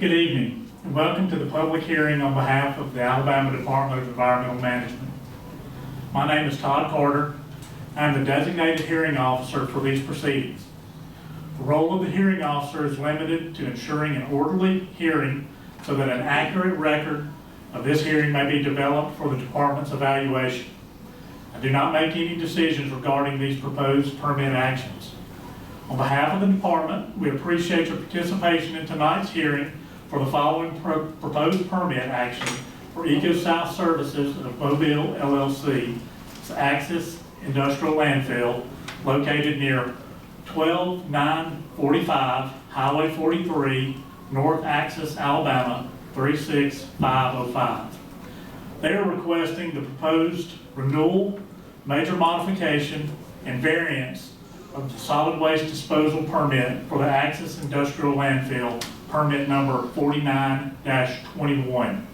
Good evening, and welcome to the public hearing on behalf of the Alabama Department of Environmental Management. My name is Todd Carter. I am the designated hearing officer for these proceedings. The role of the hearing officer is limited to ensuring an orderly hearing so that an accurate record of this hearing may be developed for the department's evaluation. I do not make any decisions regarding these proposed permit actions. On behalf of the department, we appreciate your participation in tonight's hearing for the following proposed permit action for Ecosouth Services of Mobile, LLC, Axis Industrial Landfill, located near 12945 Highway 43, North Axis, Alabama, 36505. They are requesting the proposed renewal, major modification, and variance of the solid waste disposal permit for the Axis Industrial Landfill, permit number 49-21.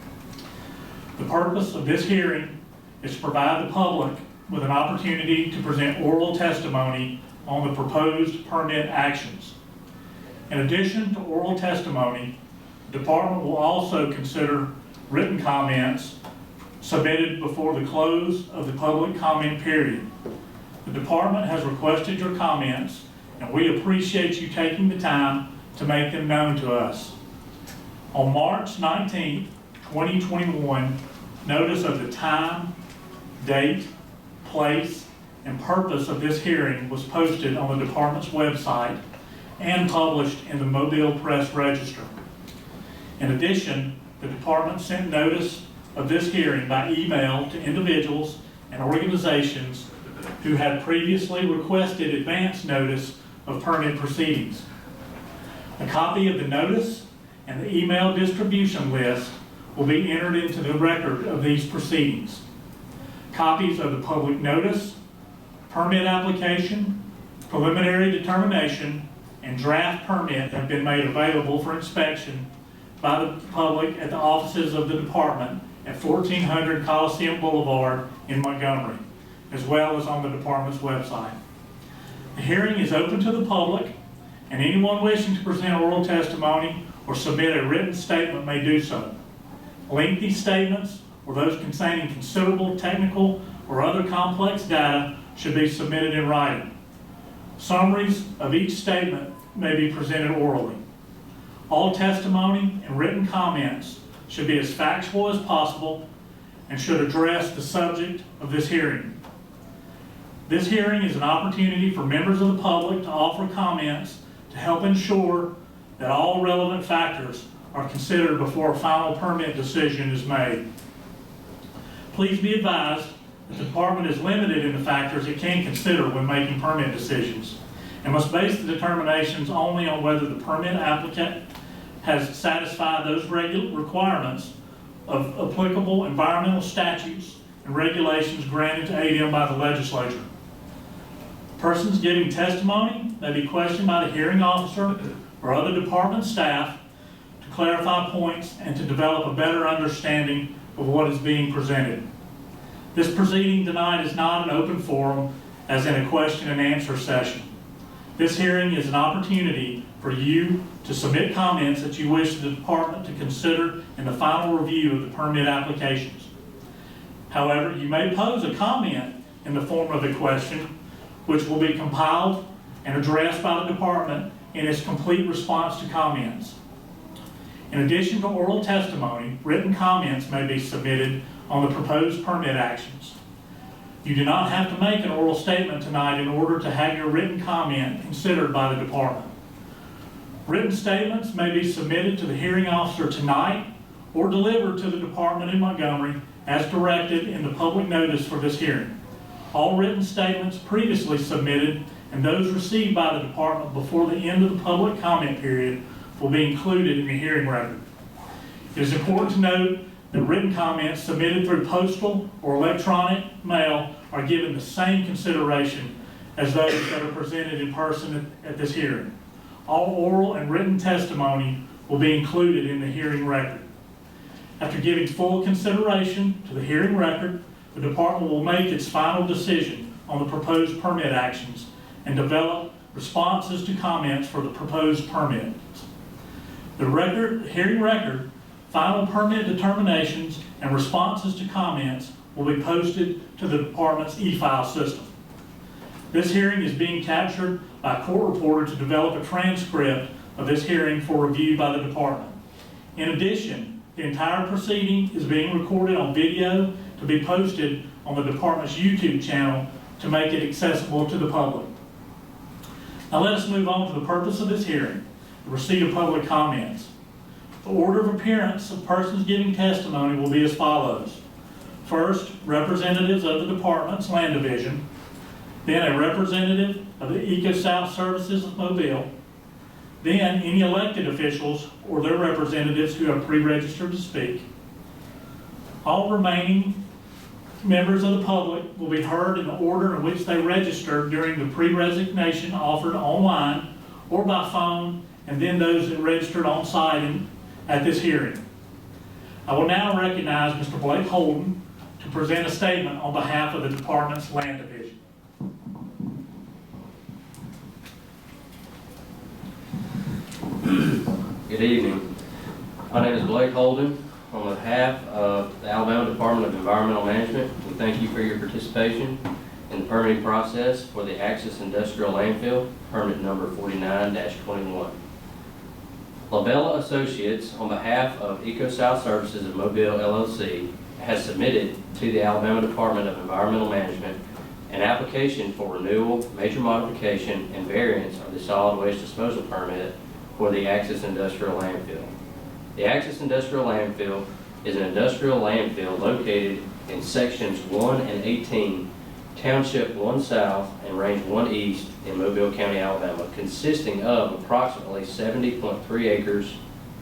The purpose of this hearing is to provide the public with an opportunity to present oral testimony on the proposed permit actions. In addition to oral testimony, the department will also consider written comments submitted before the close of the public comment period. The department has requested your comments, and we appreciate you taking the time to make them known to us. On March 19, 2021, notice of the time, date, place, and purpose of this hearing was posted on the department's website and published in the Mobile Press Register. In addition, the department sent notice of this hearing by email to individuals and organizations who had previously requested advance notice of permit proceedings. A copy of the notice and the email distribution list will be entered into the record of these proceedings. Copies of the public notice, permit application, preliminary determination, and draft permit have been made available for inspection by the public at the offices of the department at 1400 Coliseum Boulevard in Montgomery, as well as on the department's website. The hearing is open to the public, and anyone wishing to present oral testimony or submit a written statement may do so. Lengthy statements or those containing considerable technical or other complex data should be submitted in writing. Summaries of each statement may be presented orally. All testimony and written comments should be as factual as possible and should address the subject of this hearing. This hearing is an opportunity for members of the public to offer comments to help ensure that all relevant factors are considered before a final permit decision is made. Please be advised that the department is limited in the factors it can consider when making permit decisions and must base the determinations only on whether the permit applicant has satisfied those requirements of applicable environmental statutes and regulations granted to ADM by the legislature. Persons giving testimony may be questioned by the hearing officer or other department staff to clarify points and to develop a better understanding of what is being presented. This proceeding tonight is not an open forum as in a question and answer session. This hearing is an opportunity for you to submit comments that you wish the department to consider in the final review of the permit applications. However, you may pose a comment in the form of a question, which will be compiled and addressed by the department in its complete response to comments. In addition to oral testimony, written comments may be submitted on the proposed permit actions. You do not have to make an oral statement tonight in order to have your written comment considered by the department. Written statements may be submitted to the hearing officer tonight or delivered to the department in Montgomery as directed in the public notice for this hearing. All written statements previously submitted and those received by the department before the end of the public comment period will be included in the hearing record. It is important to note that written comments submitted through postal or electronic mail are given the same consideration as those that are presented in person at this hearing. All oral and written testimony will be included in the hearing record. After giving full consideration to the hearing record, the department will make its final decision on the proposed permit actions and develop responses to comments for the proposed permits. The hearing record, final permit determinations, and responses to comments will be posted to the department's e-file system. This hearing is being captured by a court reporter to develop a transcript of this hearing for review by the department. In addition, the entire proceeding is being recorded on video to be posted on the department's YouTube channel to make it accessible to the public. Now let us move on to the purpose of this hearing, the receipt of public comments. The order of appearance of persons giving testimony will be as follows. First, representatives of the department's land division, then a representative of the Ecosouth Services of Mobile, then any elected officials or their representatives who have pre-registered to speak. All remaining members of the public will be heard in the order in which they registered during the pre-resignation offered online or by phone, and then those that registered on site at this hearing. I will now recognize Mr. Blake Holden to present a statement on behalf of the department's land division. Good evening. My name is Blake Holden. On behalf of the Alabama Department of Environmental Management, we thank you for your participation in the permitting process for the Axis Industrial Landfill, permit number 49-21. Labella Associates, on behalf of Ecosouth Services of Mobile, LLC, has submitted to the Alabama Department of Environmental Management an application for renewal, major modification, and variance of the solid waste disposal permit for the Axis Industrial Landfill. The Axis Industrial Landfill is an industrial landfill located in sections 1 and 18, Township 1 South and Range 1 East in Mobile County, Alabama, consisting of approximately 70.3 acres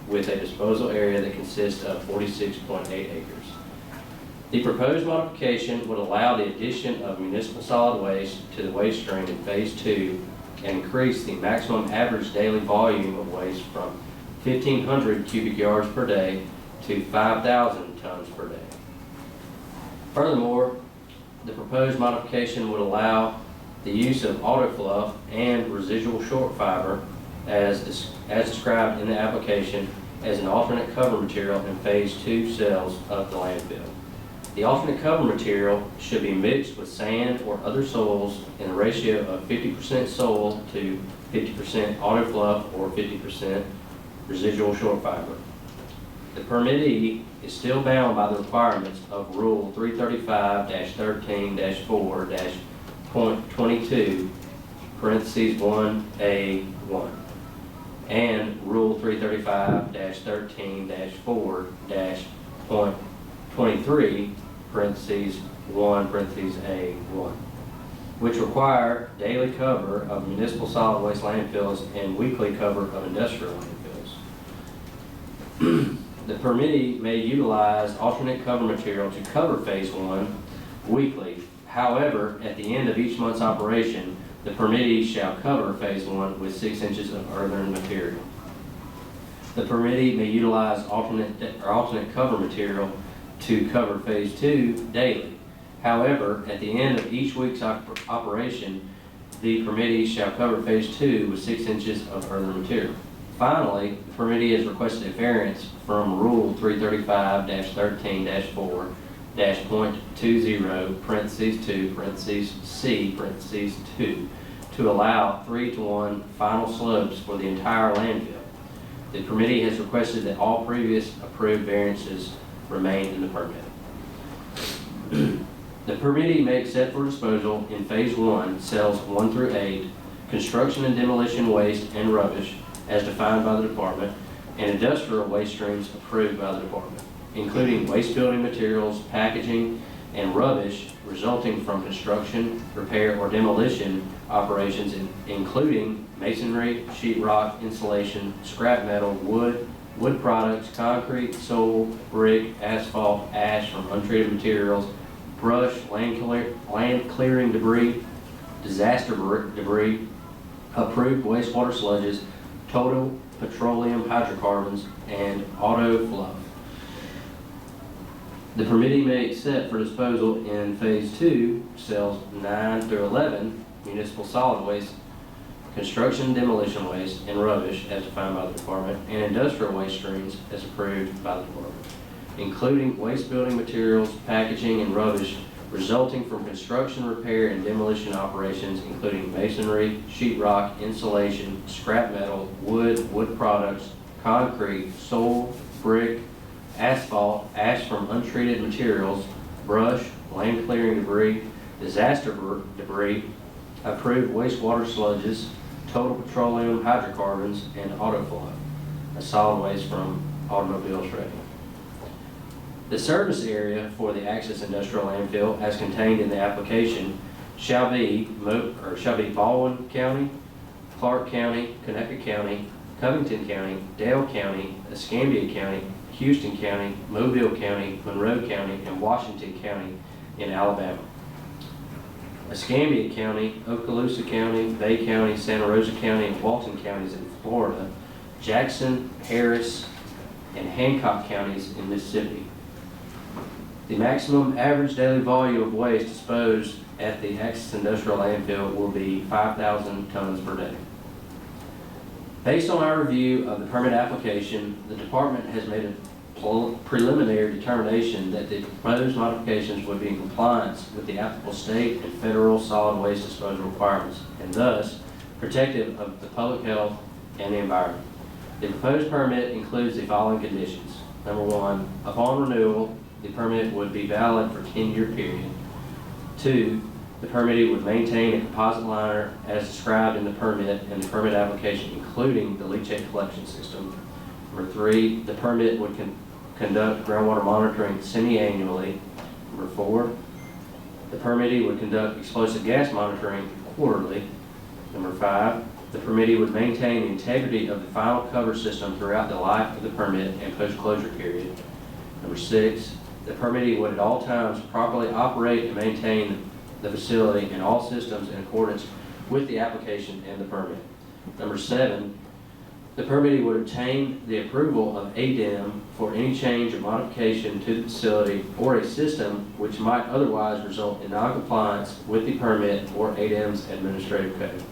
with a disposal area that consists of 46.8 acres. The proposed modification would allow the addition of municipal solid waste to the waste stream in Phase 2 and increase the maximum average daily volume of waste from 1,500 cubic yards per day to 5,000 tons per day. Furthermore, the proposed modification would allow the use of autofluff and residual short fiber as described in the application as an alternate cover material in Phase 2 cells of the landfill. The alternate cover material should be mixed with sand or other soils in a ratio of 50% soil to 50% autofluff or 50% residual short fiber. The permittee is still bound by the requirements of Rule 335-13-4-.22, parentheses 1A1, and Rule 335-13-4-.23, parentheses 1, parentheses A1, which require daily cover of municipal solid waste landfills and weekly cover of industrial landfills. The permittee may utilize alternate cover material to cover Phase 1 weekly. However, at the end of each month's operation, the permittee shall cover Phase 1 with 6 inches of earthen material. The permittee may utilize alternate cover material to cover Phase 2 daily. However, at the end of each week's operation, the permittee shall cover Phase 2 with 6 inches of earthen material. Finally, the permittee has requested a variance from Rule 335-13-4-.20, parentheses 2, parentheses C, parentheses 2, to allow 3-to-1 final slopes for the entire landfill. The permittee has requested that all previous approved variances remain in the permit. The permittee may accept for disposal in Phase 1, cells 1 through 8, construction and demolition waste and rubbish as defined by the department, and industrial waste streams approved by the department, including waste building materials, packaging, and rubbish resulting from construction, repair, or demolition operations, including masonry, sheetrock, insulation, scrap metal, wood products, concrete, soil, brick, asphalt, ash from untreated materials, brush, land clearing debris, disaster debris, approved wastewater sludges, total petroleum hydrocarbons, and auto fluff. The permittee may accept for disposal in Phase 2, cells 9 through 11, municipal solid waste construction and demolition waste and rubbish as defined by the department, and industrial waste streams as approved by the department, including waste building materials, packaging, and rubbish resulting from construction, repair, and demolition operations, including masonry, sheetrock, insulation, scrap metal, wood products, concrete, soil, brick, asphalt, ash from untreated materials, brush, land clearing debris, disaster debris, approved wastewater sludges, total petroleum, hydrocarbons, and autoflow, a solid waste from automobile shredding. The service area for the Access Industrial Landfill, as contained in the application, shall be Baldwin County, Clark County, Conecuh County, Covington County, Dale County, Escambia County, Houston County, Mobile County, Monroe County, and Washington County in Alabama. Escambia County, Okaloosa County, Bay County, Santa Rosa County, and Walton counties in Florida, Jackson, Harris, and Hancock counties in Mississippi. The maximum average daily volume of waste disposed at the Access Industrial Landfill will be 5,000 tons per day. Based on our review of the permit application, the department has made a preliminary determination that the proposed modifications would be in compliance with the applicable state and federal solid waste disposal requirements, and thus protective of the public health and the environment. The proposed permit includes the following conditions. Number one, upon renewal, the permit would be valid for a 10-year period. Two, the permittee would maintain a composite liner as described in the permit and the permit application, including the leachate collection system. Number three, the permit would conduct groundwater monitoring semi-annually. Number four, the permittee would conduct explosive gas monitoring quarterly. Number five, the permittee would maintain the integrity of the final cover system throughout the life of the permit and post-closure period. Number six, the permittee would at all times properly operate and maintain the facility and all systems in accordance with the application and the permit. Number seven, the permittee would obtain the approval of ADEM for any change or modification to the facility or a system which might otherwise result in noncompliance with the permit or ADEM's administrative code.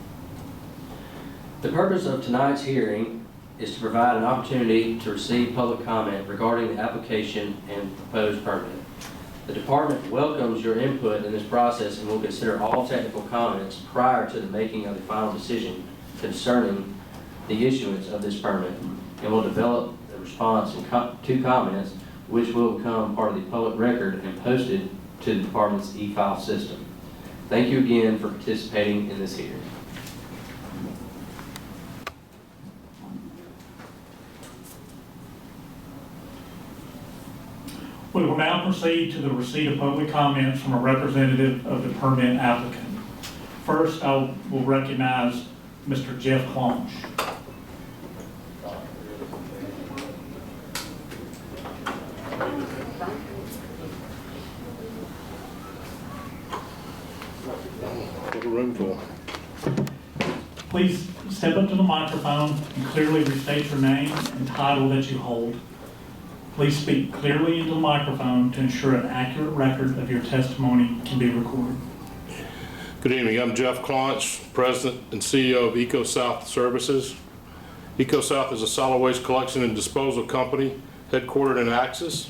The purpose of tonight's hearing is to provide an opportunity to receive public comment regarding the application and proposed permit. The department welcomes your input in this process and will consider all technical comments prior to the making of the final decision concerning the issuance of this permit, and will develop a response to comments which will become part of the public record and posted to the department's e-file system. Thank you again for participating in this hearing. We will now proceed to the receipt of public comments from a representative of the permit applicant. First, I will recognize Mr. Jeff Clonch. What a room full. Please step up to the microphone and clearly restate your name and title that you hold. Please speak clearly into the microphone to ensure an accurate record of your testimony can be recorded. Good evening. I'm Jeff Clonch, President and CEO of Ecosouth Services. Ecosouth is a solid waste collection and disposal company headquartered in Axis.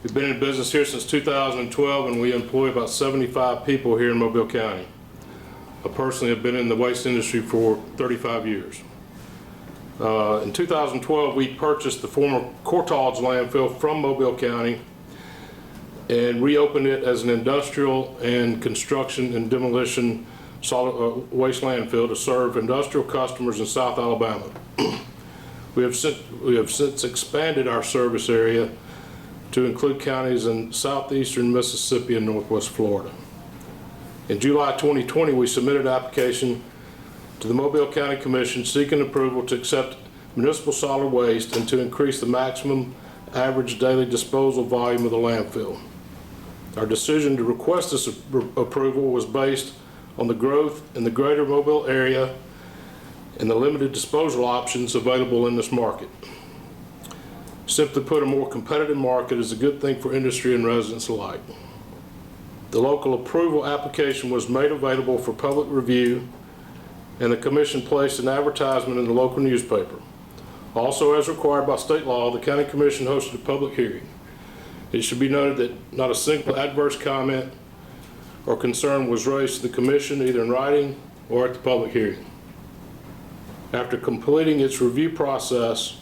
We've been in business here since 2012, and we employ about 75 people here in Mobile County. I personally have been in the waste industry for 35 years. In 2012, we purchased the former Courtaulds landfill from Mobile County and reopened it as an industrial and construction and demolition solid waste landfill to serve industrial customers in South Alabama. We have since expanded our service area to include counties in southeastern Mississippi and northwest Florida. In July 2020, we submitted an application to the Mobile County Commission seeking approval to accept municipal solid waste and to increase the maximum average daily disposal volume of the landfill. Our decision to request this approval was based on the growth in the greater Mobile area and the limited disposal options available in this market. Simply put, a more competitive market is a good thing for industry and residents alike. The local approval application was made available for public review and the commission placed an advertisement in the local newspaper. Also, as required by state law, the county commission hosted a public hearing. It should be noted that not a single adverse comment or concern was raised to the commission, either in writing or at the public hearing. After completing its review process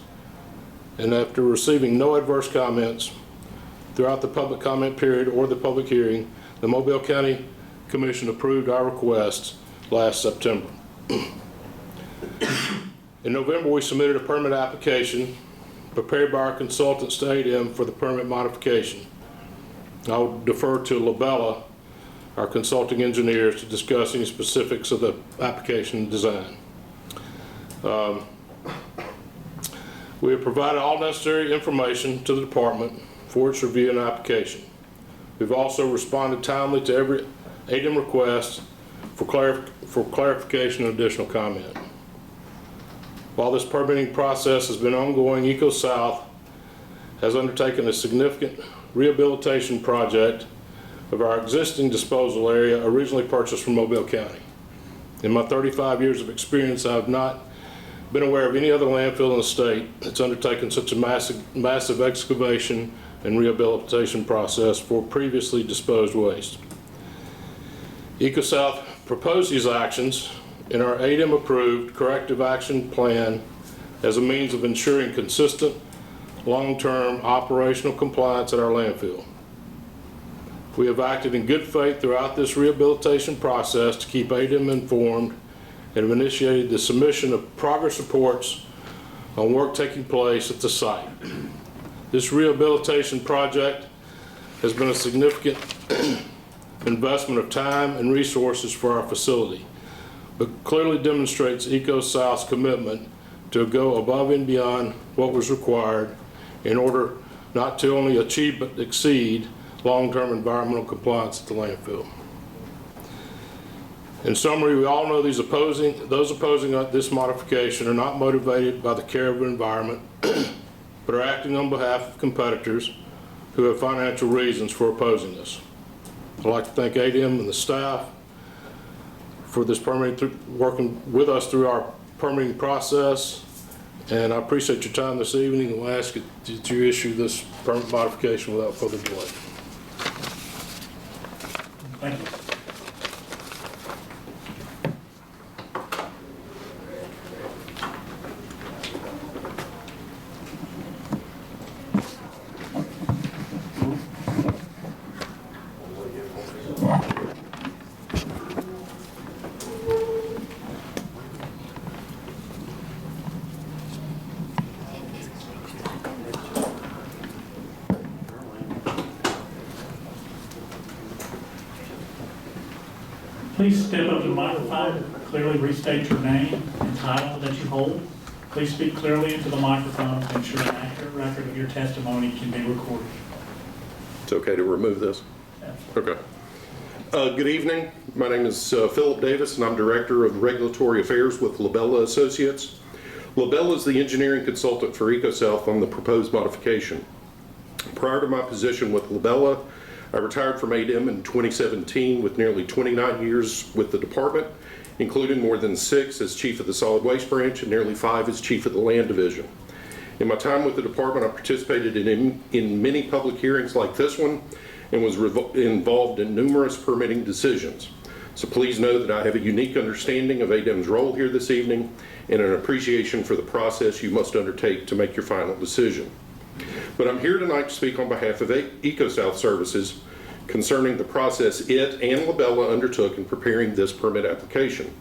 and after receiving no adverse comments throughout the public comment period or the public hearing, the Mobile County Commission approved our request last September. In November, we submitted a permit application prepared by our consultants to ADM for the permit modification. I will defer to Labella, our consulting engineers, to discuss any specifics of the application design. We have provided all necessary information to the department for its review and application. We've also responded timely to every ADM request for clarification and additional comment. While this permitting process has been ongoing, Ecosouth has undertaken a significant rehabilitation project of our existing disposal area originally purchased from Mobile County. In my 35 years of experience, I have not been aware of any other landfill in the state that's undertaken such a massive excavation and rehabilitation process for previously disposed waste. Ecosouth proposed these actions in our ADM-approved corrective action plan as a means of ensuring consistent, long-term operational compliance at our landfill. We have acted in good faith throughout this rehabilitation process to keep ADM informed and have initiated the submission of progress reports on work taking place at the site. This rehabilitation project has been a significant investment of time and resources for our facility, but clearly demonstrates Ecosouth's commitment to go above and beyond what was required in order not to only achieve but exceed long-term environmental compliance at the landfill. In summary, we all know those opposing this modification are not motivated by the care of the environment, but are acting on behalf of competitors who have financial reasons for opposing this. I'd like to thank ADM and the staff for this permitting, working with us through our permitting process, and I appreciate your time this evening, and we'll ask that you issue this permit modification without further delay. Thank you. Please step up to the microphone, clearly restate your name and title that you hold. Please speak clearly into the microphone to ensure an accurate record of your testimony can be recorded. It's okay to remove this? Absolutely. Okay. Good evening. My name is Philip Davis, and I'm Director of Regulatory Affairs with Labella Associates. Labella is the engineering consultant for Ecosouth on the proposed modification. Prior to my position with Labella, I retired from ADM in 2017 with nearly 29 years with the department, including more than 6 as chief of the solid waste branch and nearly 5 as chief of the land division. In my time with the department, I participated in many public hearings like this one and was involved in numerous permitting decisions. So please know that I have a unique understanding of ADM's role here this evening and an appreciation for the process you must undertake to make your final decision. But I'm here tonight to speak on behalf of Ecosouth Services concerning the process it and Labella undertook in preparing this permit application.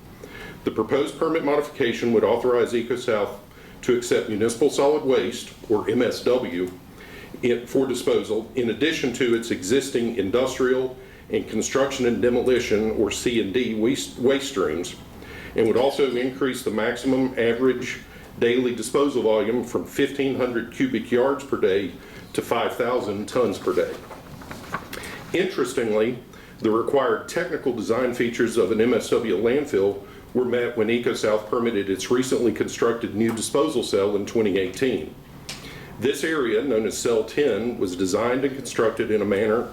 The proposed permit modification would authorize Ecosouth to accept municipal solid waste, or MSW, for disposal, in addition to its existing industrial and construction and demolition, or C&D, waste streams, and would also increase the maximum average daily disposal volume from 1,500 cubic yards per day to 5,000 tons per day. Interestingly, the required technical design features of an MSW landfill were met when Ecosouth permitted its recently constructed new disposal cell in 2018. This area, known as Cell 10, was designed and constructed in a manner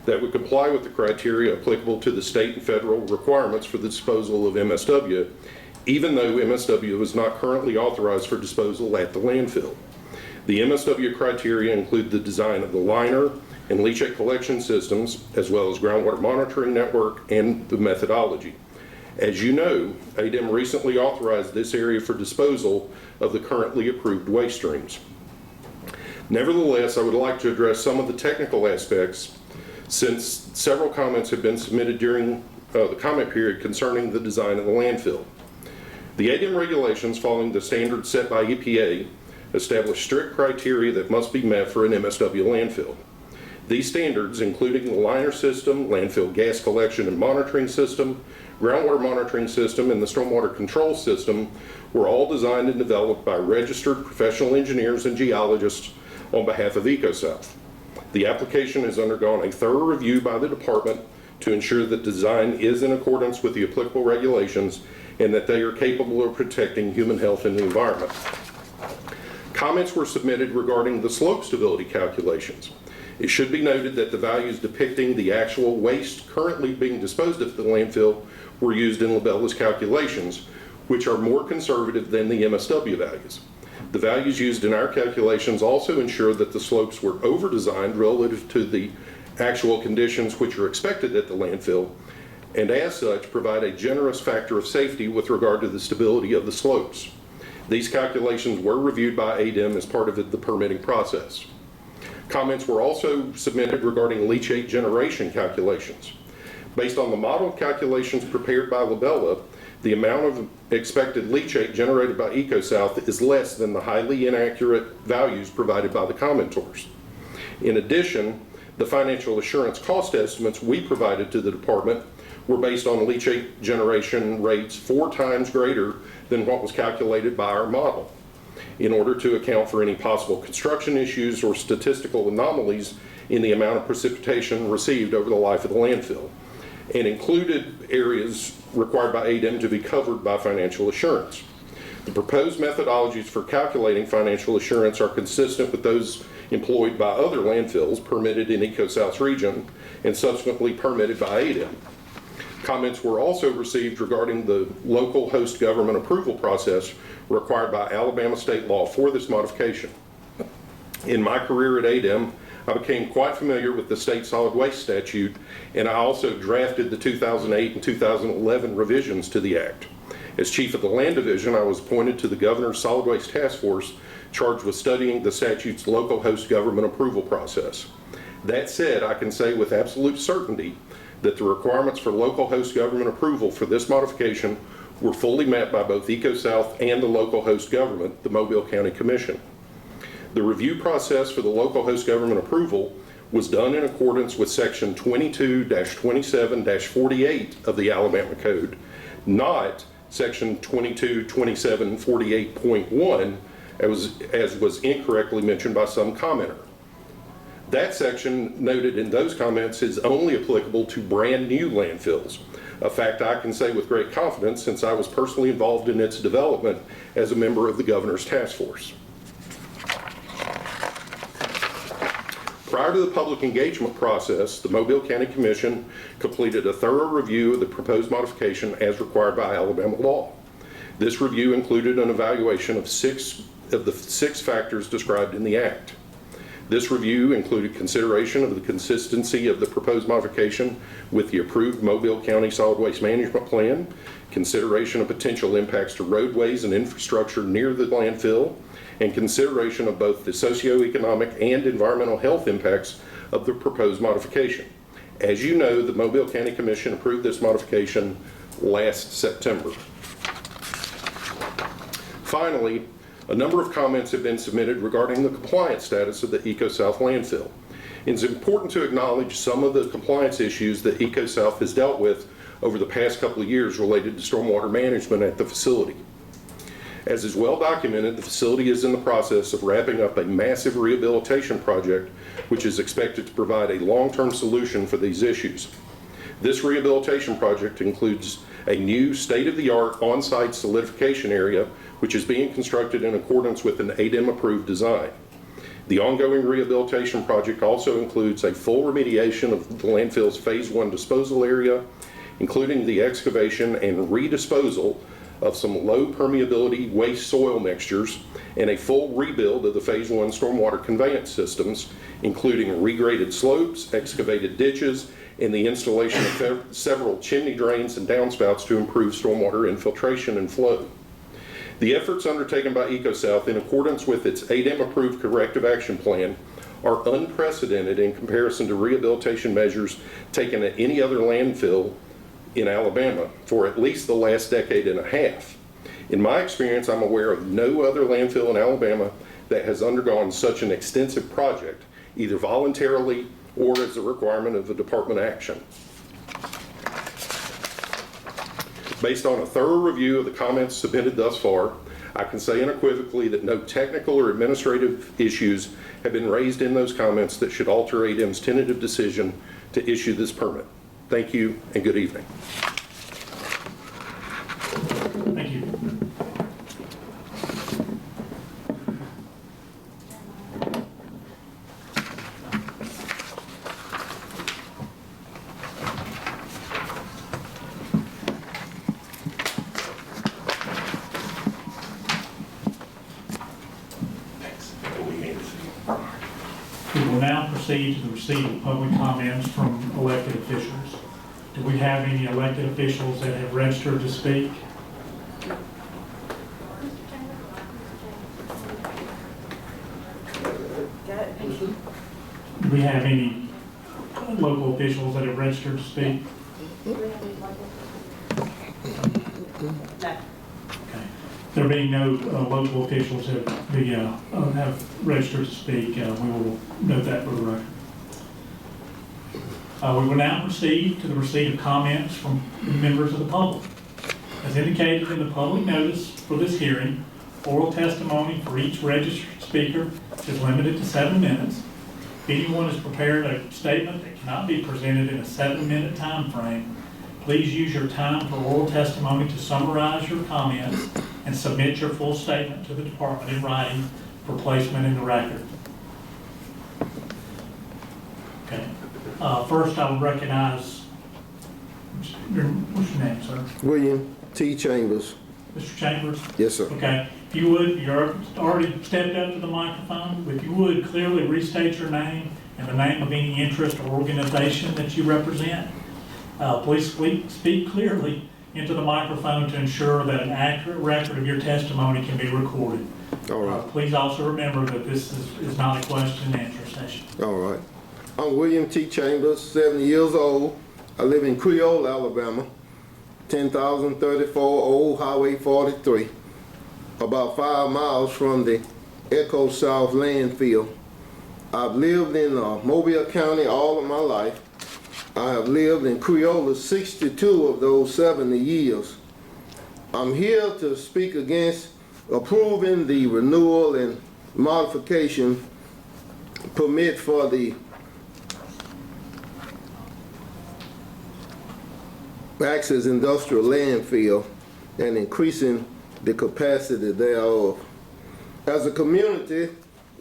that would comply with the criteria applicable to the state and federal requirements for the disposal of MSW, even though MSW is not currently authorized for disposal at the landfill. The MSW criteria include the design of the liner and leachate collection systems, as well as groundwater monitoring network and the methodology. As you know, ADEM recently authorized this area for disposal of the currently approved waste streams. Nevertheless, I would like to address some of the technical aspects, since several comments have been submitted during the comment period concerning the design of the landfill. The ADEM regulations, following the standards set by EPA, establish strict criteria that must be met for an MSW landfill. These standards, including the liner system, landfill gas collection and monitoring system, groundwater monitoring system, and the stormwater control system, were all designed and developed by registered professional engineers and geologists on behalf of Ecosouth. The application has undergone a thorough review by the department to ensure that design is in accordance with the applicable regulations and that they are capable of protecting human health and the environment. Comments were submitted regarding the slope stability calculations. It should be noted that the values depicting the actual waste currently being disposed of at the landfill were used in Labella's calculations, which are more conservative than the MSW values. The values used in our calculations also ensure that the slopes were over-designed relative to the actual conditions which are expected at the landfill, and as such provide a generous factor of safety with regard to the stability of the slopes. These calculations were reviewed by ADEM as part of the permitting process. Comments were also submitted regarding leachate generation calculations. Based on the model calculations prepared by Labella, the amount of expected leachate generated by Ecosouth is less than the highly inaccurate values provided by the commentors. In addition, the financial assurance cost estimates we provided to the department were based on leachate generation rates 4 times greater than what was calculated by our model, in order to account for any possible construction issues or statistical anomalies in the amount of precipitation received over the life of the landfill, and included areas required by ADEM to be covered by financial assurance. The proposed methodologies for calculating financial assurance are consistent with those employed by other landfills permitted in Ecosouth's region and subsequently permitted by ADEM. Comments were also received regarding the local host government approval process required by Alabama state law for this modification. In my career at ADEM, I became quite familiar with the state solid waste statute, and I also drafted the 2008 and 2011 revisions to the act. As chief of the land division, I was appointed to the governor's solid waste task force charged with studying the statute's local host government approval process. That said, I can say with absolute certainty that the requirements for local host government approval for this modification were fully met by both Ecosouth and the local host government, the Mobile County Commission. The review process for the local host government approval was done in accordance with section 22-27-48 of the Alabama Code, not section 22-27-48.1 as was incorrectly mentioned by some commenter. That section noted in those comments is only applicable to brand new landfills, a fact I can say with great confidence since I was personally involved in its development as a member of the governor's task force. Prior to the public engagement process, the Mobile County Commission completed a thorough review of the proposed modification as required by Alabama law. This review included an evaluation of 6 of the 6 factors described in the Act. This review included consideration of the consistency of the proposed modification with the approved Mobile County Solid Waste Management Plan, consideration of potential impacts to roadways and infrastructure near the landfill, and consideration of both the socioeconomic and environmental health impacts of the proposed modification. As you know, the Mobile County Commission approved this modification last September. Finally, a number of comments have been submitted regarding the compliance status of the Ecosouth landfill. It's important to acknowledge some of the compliance issues that Ecosouth has dealt with over the past couple of years related to stormwater management at the facility. As is well documented, the facility is in the process of wrapping up a massive rehabilitation project which is expected to provide a long-term solution for these issues. This rehabilitation project includes a new state-of-the-art on-site solidification area which is being constructed in accordance with an ADEM-approved design. The ongoing rehabilitation project also includes a full remediation of the landfill's Phase 1 disposal area, including the excavation and redisposal of some low permeability waste soil mixtures and a full rebuild of the Phase 1 stormwater conveyance systems, including regraded slopes, excavated ditches, and the installation of several chimney drains and downspouts to improve stormwater infiltration and flow. The efforts undertaken by Ecosouth in accordance with its ADEM approved corrective action plan are unprecedented in comparison to rehabilitation measures taken at any other landfill in Alabama for at least the last decade and a half. In my experience, I'm aware of no other landfill in Alabama that has undergone such an extensive project, either voluntarily or as a requirement of the department action. Based on a thorough review of the comments submitted thus far, I can say unequivocally that no technical or administrative issues have been raised in those comments that should alter ADEM's tentative decision to issue this permit. Thank you and good evening. Thank you. We will now proceed to the receipt of public comments from elected officials. Do we have any elected officials that have registered to speak? Do we have any local officials that have registered to speak? Okay. There being no local officials that have registered to speak, we will note that for the record. We will now proceed to the receipt of comments from members of the public. As indicated in the public notice for this hearing, oral testimony for each registered speaker is limited to 7 minutes. If anyone has prepared a statement that cannot be presented in a 7-minute time frame, please use your time for oral testimony to summarize your comments and submit your full statement to the department in writing for placement in the record. Okay. First, I will recognize, what's your name, sir? William T. Chambers. Mr. Chambers? Yes, sir. Okay. If you would, you're already stepped up to the microphone. If you would, clearly restate your name and the name of any interest or organization that you represent. Please speak clearly into the microphone to ensure that an accurate record of your testimony can be recorded. All right. Please also remember that this is not a question and answer session. All right. I'm William T. Chambers, 70 years old. I live in Creole, Alabama, 10,034 Old Highway 43, about 5 miles from the Ecosouth landfill. I've lived in Mobile County all of my life. I have lived in Creole 62 of those 70 years. I'm here to speak against approving the renewal and modification permit for the Access Industrial Landfill and increasing the capacity thereof. As a community,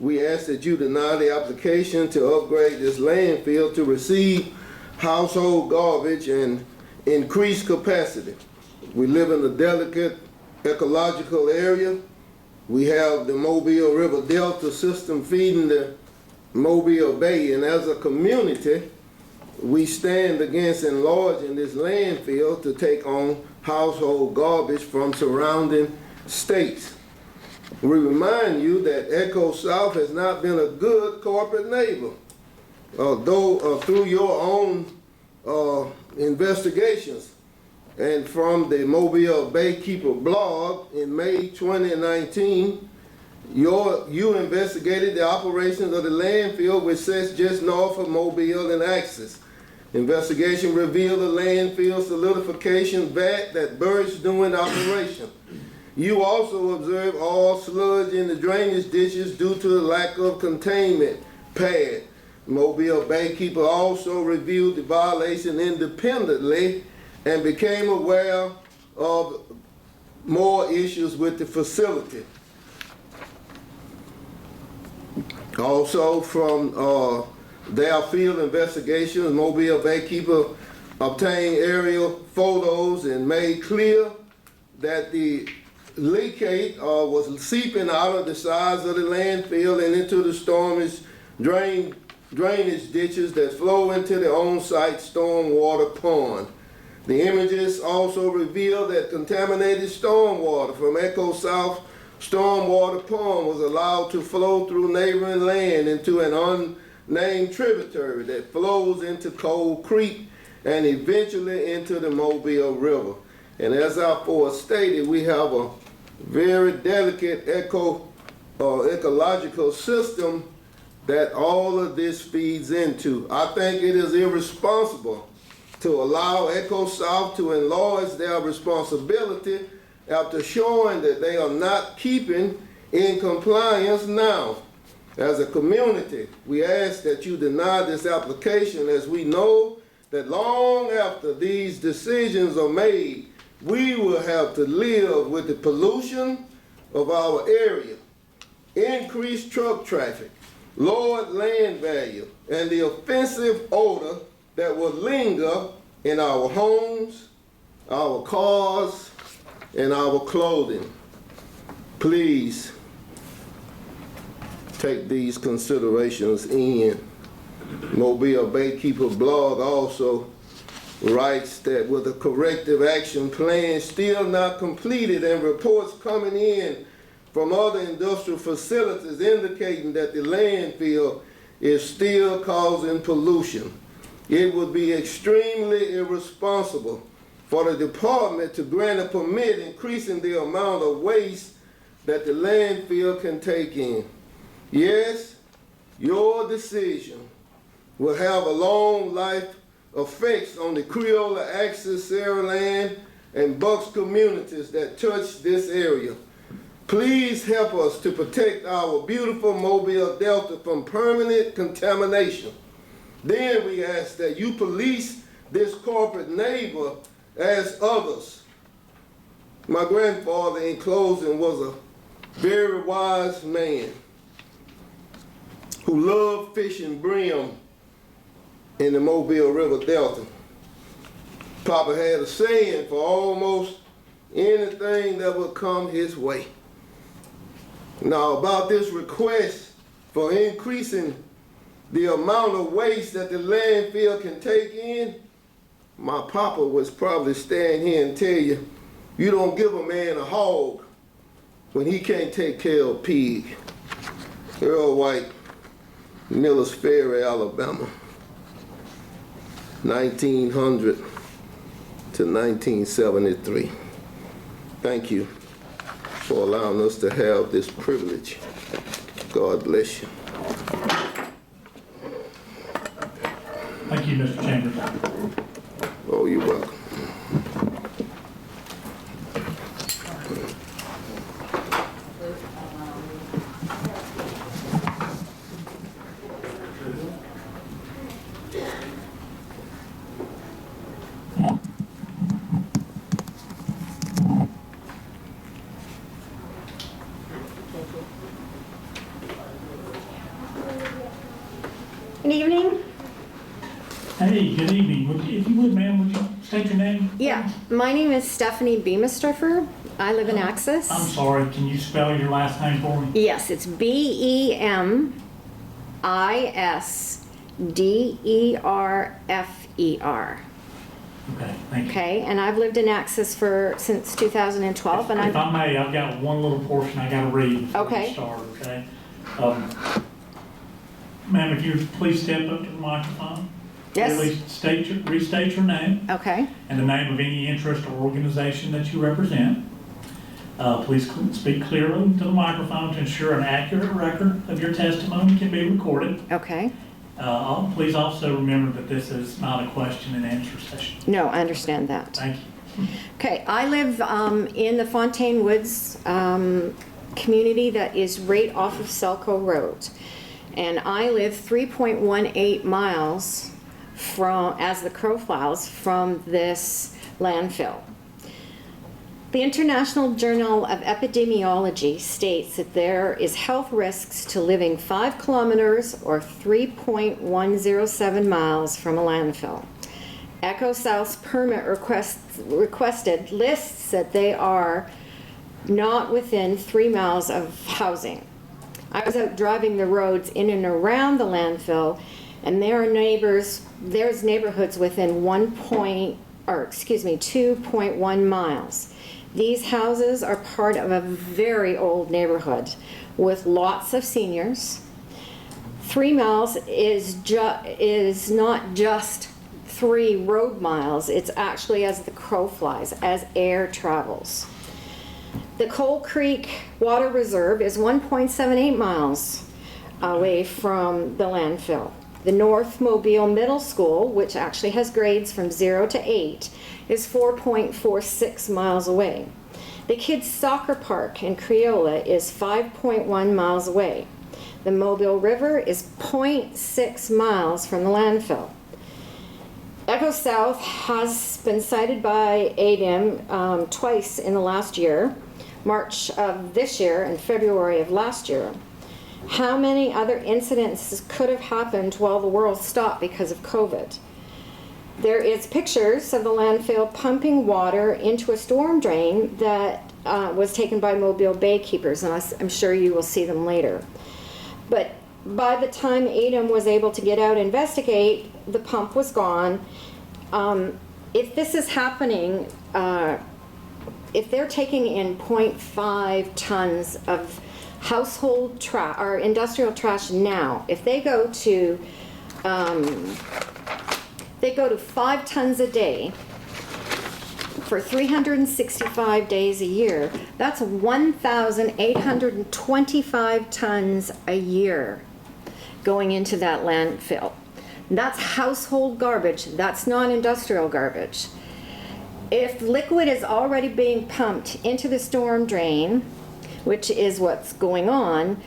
we ask that you deny the application to upgrade this landfill to receive household garbage and increase capacity. We live in a delicate ecological area. We have the Mobile River Delta system feeding the Mobile Bay, and as a community, we stand against enlarging this landfill to take on household garbage from surrounding states. We remind you that Ecosouth has not been a good corporate neighbor. Though through your own investigations and from the Mobile Baykeeper blog in May 2019, you investigated the operations of the landfill, which sits just north of Mobile and Access. Investigation revealed a landfill solidification vat that burst during operation. You also observed all sludge in the drainage ditches due to the lack of containment pad. Mobile Baykeeper also reviewed the violation independently and became aware of more issues with the facility. Also from their field investigations, Mobile Baykeeper obtained aerial photos and made clear that the leachate was seeping out of the sides of the landfill and into the drainage ditches that flow into the on-site stormwater pond. The images also reveal that contaminated stormwater from Ecosouth stormwater pond was allowed to flow through neighboring land into an unnamed tributary that flows into Cold Creek and eventually into the Mobile River. And as I stated, we have a very delicate ecological system that all of this feeds into. I think it is irresponsible to allow Ecosouth to enlarge their responsibility after showing that they are not keeping in compliance now. As a community, we ask that you deny this application, as we know that long after these decisions are made, we will have to live with the pollution of our area, increased truck traffic, lowered land value, and the offensive odor that will linger in our homes, our cars, and our clothing. Please take these considerations in. Mobile Baykeeper blog also writes that with a corrective action plan still not completed and reports coming in from other industrial facilities indicating that the landfill is still causing pollution, it would be extremely irresponsible for the department to grant a permit increasing the amount of waste that the landfill can take in. Yes, your decision will have a long life effects on the Creola Access, Saraland, and Bucks communities that touch this area. Please help us to protect our beautiful Mobile Delta from permanent contamination. Then we ask that you police this corporate neighbor as others. My grandfather, in closing, was a very wise man who loved fishing brim in the Mobile River Delta. Papa had a saying for almost anything that would come his way. Now, about this request for increasing the amount of waste that the landfill can take in, my papa was probably stand here and tell you, you don't give a man a hog when he can't take care of a pig. Earl White, Miller's Ferry, Alabama, 1900 to 1973. Thank you for allowing us to have this privilege. God bless you. Thank you, Mr. Chambers. Oh, you're welcome. Good evening. Hey, good evening. If you would, ma'am, would you state your name? Yeah, my name is Stephanie Bmistifer. I live in Axis. I'm sorry, can you spell your last name for me? Yes, it's Bmistiferfer. Okay, thank you. Okay, and I've lived in Axis since 2012, and If I may, I've got one little portion I gotta read before Okay. we start, okay? Ma'am, if you would please step up to the microphone. Yes. Please restate your name Okay. and the name of any interest or organization that you represent. Please speak clearly to the microphone to ensure an accurate record of your testimony can be recorded. Okay. Please also remember that this is not a question and answer session. No, I understand that. Thank you. Okay, I live in the Fontaine Woods community that is right off of Selco Road. And I live 3.18 miles from, as the crow flies, from this landfill. The International Journal of Epidemiology states that there is health risks to living 5 kilometers or 3.107 miles from a landfill. Ecosouth's permit requested lists that they are not within 3 miles of housing. I was out driving the roads in and around the landfill, and there's neighborhoods within 2.1 miles. These houses are part of a very old neighborhood with lots of seniors. 3 miles is not just 3 road miles, it's actually as the crow flies, as air travels. The Coal Creek Water Reserve is 1.78 miles away from the landfill. The North Mobile Middle School, which actually has grades from 0 to 8, is 4.46 miles away. The kids' soccer park in Creola is 5.1 miles away. The Mobile River is 0.6 miles from the landfill. Ecosouth has been cited by ADEM twice in the last year, March of this year and February of last year. How many other incidents could have happened while the world stopped because of COVID? There is pictures of the landfill pumping water into a storm drain that was taken by Mobile Baykeepers, and I'm sure you will see them later. But by the time ADEM was able to get out and investigate, the pump was gone. If this is happening, if they're taking in 0.5 tons of household trash or industrial trash now, if they go to 5 tons a day for 365 days a year, that's 1,825 tons a year going into that landfill. That's household garbage, that's not industrial garbage. If liquid is already being pumped into the storm drain, which is what's going on,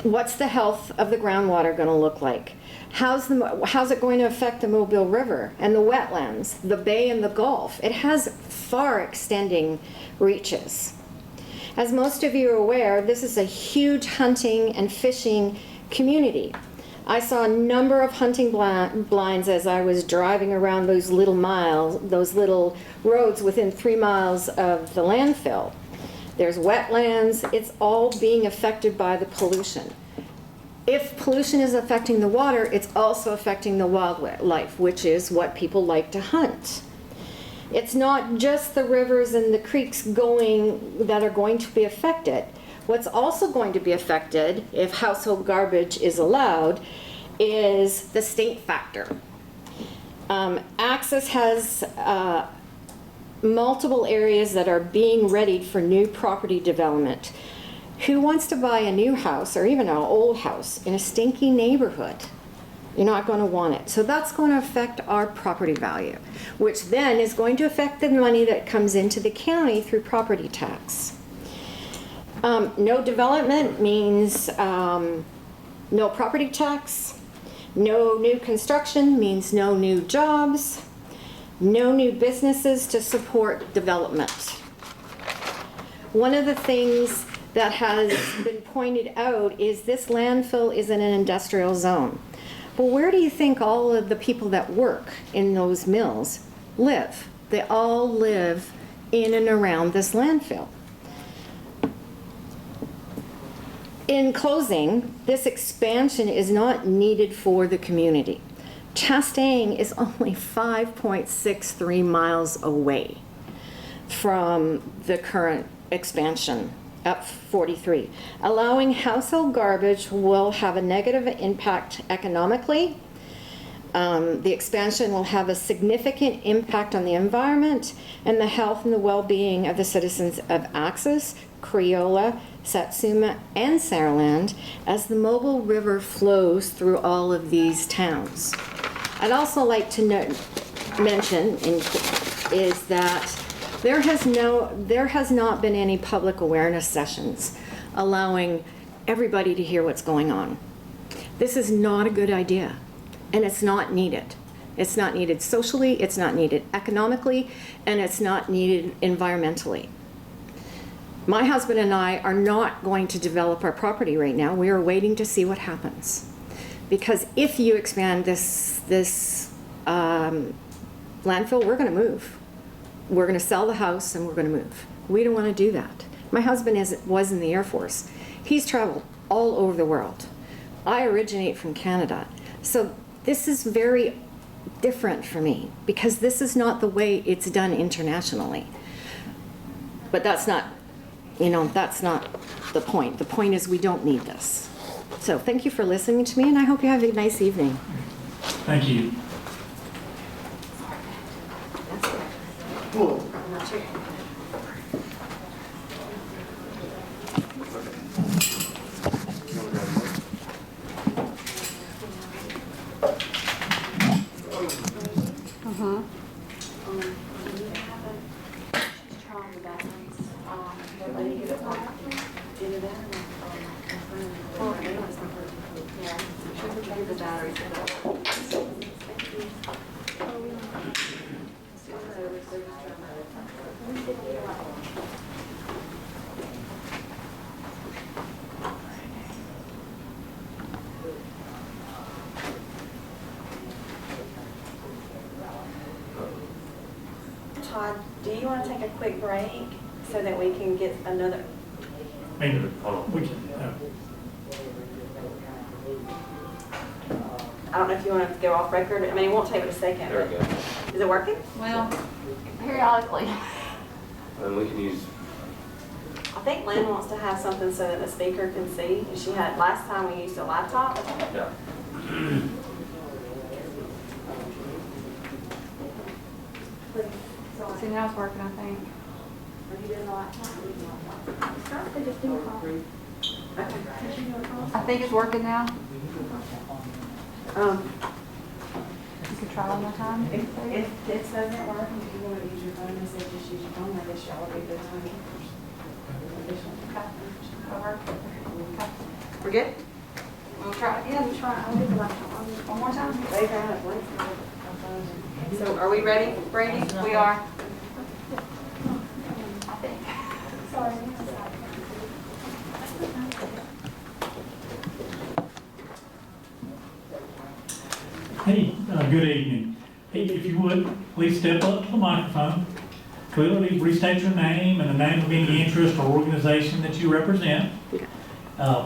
what's the health of the groundwater going to look like? How's it going to affect the Mobile River and the wetlands, the bay and the Gulf? It has far extending reaches. As most of you are aware, this is a huge hunting and fishing community. I saw a number of hunting blinds as I was driving around those little roads within 3 miles of the landfill. There's wetlands, it's all being affected by the pollution. If pollution is affecting the water, it's also affecting the wildlife, which is what people like to hunt. It's not just the rivers and the creeks that are going to be affected. What's also going to be affected, if household garbage is allowed, is the stink factor. Axis has multiple areas that are being readied for new property development. Who wants to buy a new house or even an old house in a stinky neighborhood? You're not going to want it. So that's going to affect our property value, which then is going to affect the money that comes into the county through property tax. No development means no property tax. No new construction means no new jobs. No new businesses to support development. One of the things that has been pointed out is this landfill is in an industrial zone. But where do you think all of the people that work in those mills live? They all live in and around this landfill. In closing, this expansion is not needed for the community. Chastain is only 5.63 miles away from the current expansion up 43. Allowing household garbage will have a negative impact economically. The expansion will have a significant impact on the environment and the health and the well-being of the citizens of Axis, Creola, Satsuma, and Saraland as the Mobile River flows through all of these towns. I'd also like to mention is that there has not been any public awareness sessions allowing everybody to hear what's going on. This is not a good idea, and it's not needed. It's not needed socially, it's not needed economically, and it's not needed environmentally. My husband and I are not going to develop our property right now. We are waiting to see what happens. Because if you expand this landfill, we're gonna move. We're gonna sell the house and we're gonna move. We don't wanna do that. My husband was in the Air Force. He's traveled all over the world. I originate from Canada. So this is very different for me because this is not the way it's done internationally. But that's not, that's not the point. The point is we don't need this. So thank you for listening to me and I hope you have a nice evening. Thank you. Todd, do you want to take a quick break so that we can get another? Maybe, we can, I don't know if you want to go off record. I mean, it won't take but a second. There we go. Is it working? Well, periodically. And we can use, I think Lynn wants to have something so that the speaker can see. She had, last time we used a laptop. yeah. See, now it's working, I think. Are you doing the laptop? Okay. I think it's working now. Um, You can try one more time. if this doesn't work, and if you want to use your phone, I say just use your phone. I guess y'all will be good time. That'll work. Okay. We're good? We'll try it again. I'll get the laptop on one more time. They got it. So are we ready, Brady? We are. I think. Sorry. hey, good evening. Hey, if you would, please step up to the microphone. Clearly restate your name and the name of any interest or organization that you represent.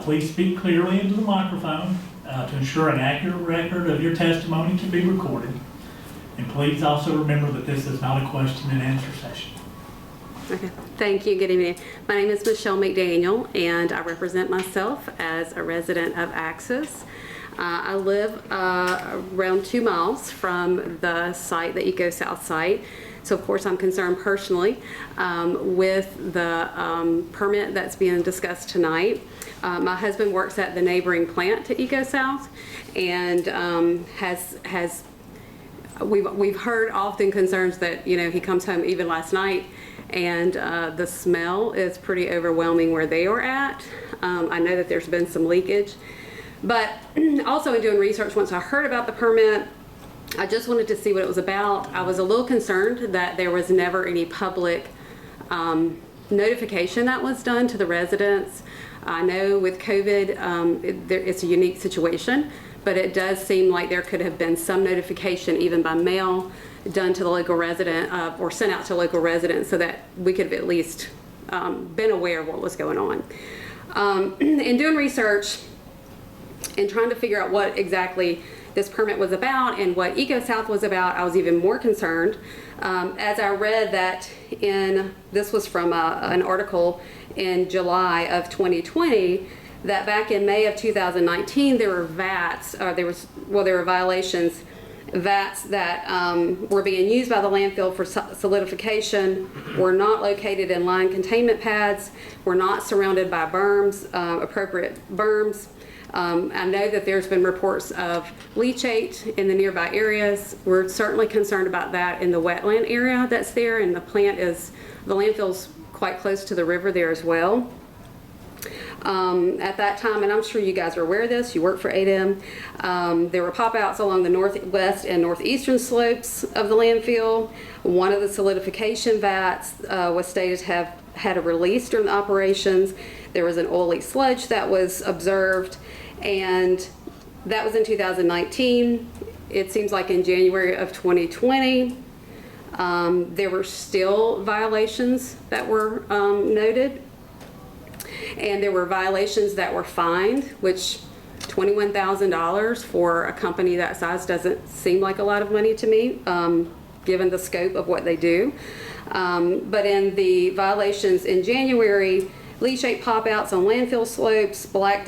Please speak clearly into the microphone to ensure an accurate record of your testimony to be recorded. And please also remember that this is not a question and answer session. Okay, thank you. Good evening. My name is Michelle McDaniel, and I represent myself as a resident of Axis. I live around 2 miles from the site, the Ecosouth site. So of course I'm concerned personally with the permit that's being discussed tonight. My husband works at the neighboring plant to Ecosouth and we've heard often concerns that, he comes home even last night and the smell is pretty overwhelming where they are at. I know that there's been some leakage, but also in doing research, once I heard about the permit, I just wanted to see what it was about. I was a little concerned that there was never any public notification that was done to the residents. I know with COVID, it's a unique situation, but it does seem like there could have been some notification, even by mail, done to the local resident or sent out to local residents so that we could have at least been aware of what was going on. In doing research and trying to figure out what exactly this permit was about and what Ecosouth was about, I was even more concerned as I read that this was from an article in July of 2020, that back in May of 2019 there were there were violations, vats that were being used by the landfill for solidification, were not located in line containment pads, were not surrounded by berms, appropriate berms. I know that there's been reports of leachate in the nearby areas. We're certainly concerned about that in the wetland area that's there, and the landfill's quite close to the river there as well. At that time, and I'm sure you guys are aware of this, you work for 8M, there were pop-outs along the northwest and northeastern slopes of the landfill. One of the solidification vats was stated to have had a release during the operations. There was an oily sludge that was observed, and that was in 2019. It seems like in January of 2020, There were still violations that were noted, and there were violations that were fined, which $21,000 for a company that size doesn't seem like a lot of money to me, given the scope of what they do. But in the violations in January, leachate pop-outs on landfill slopes, black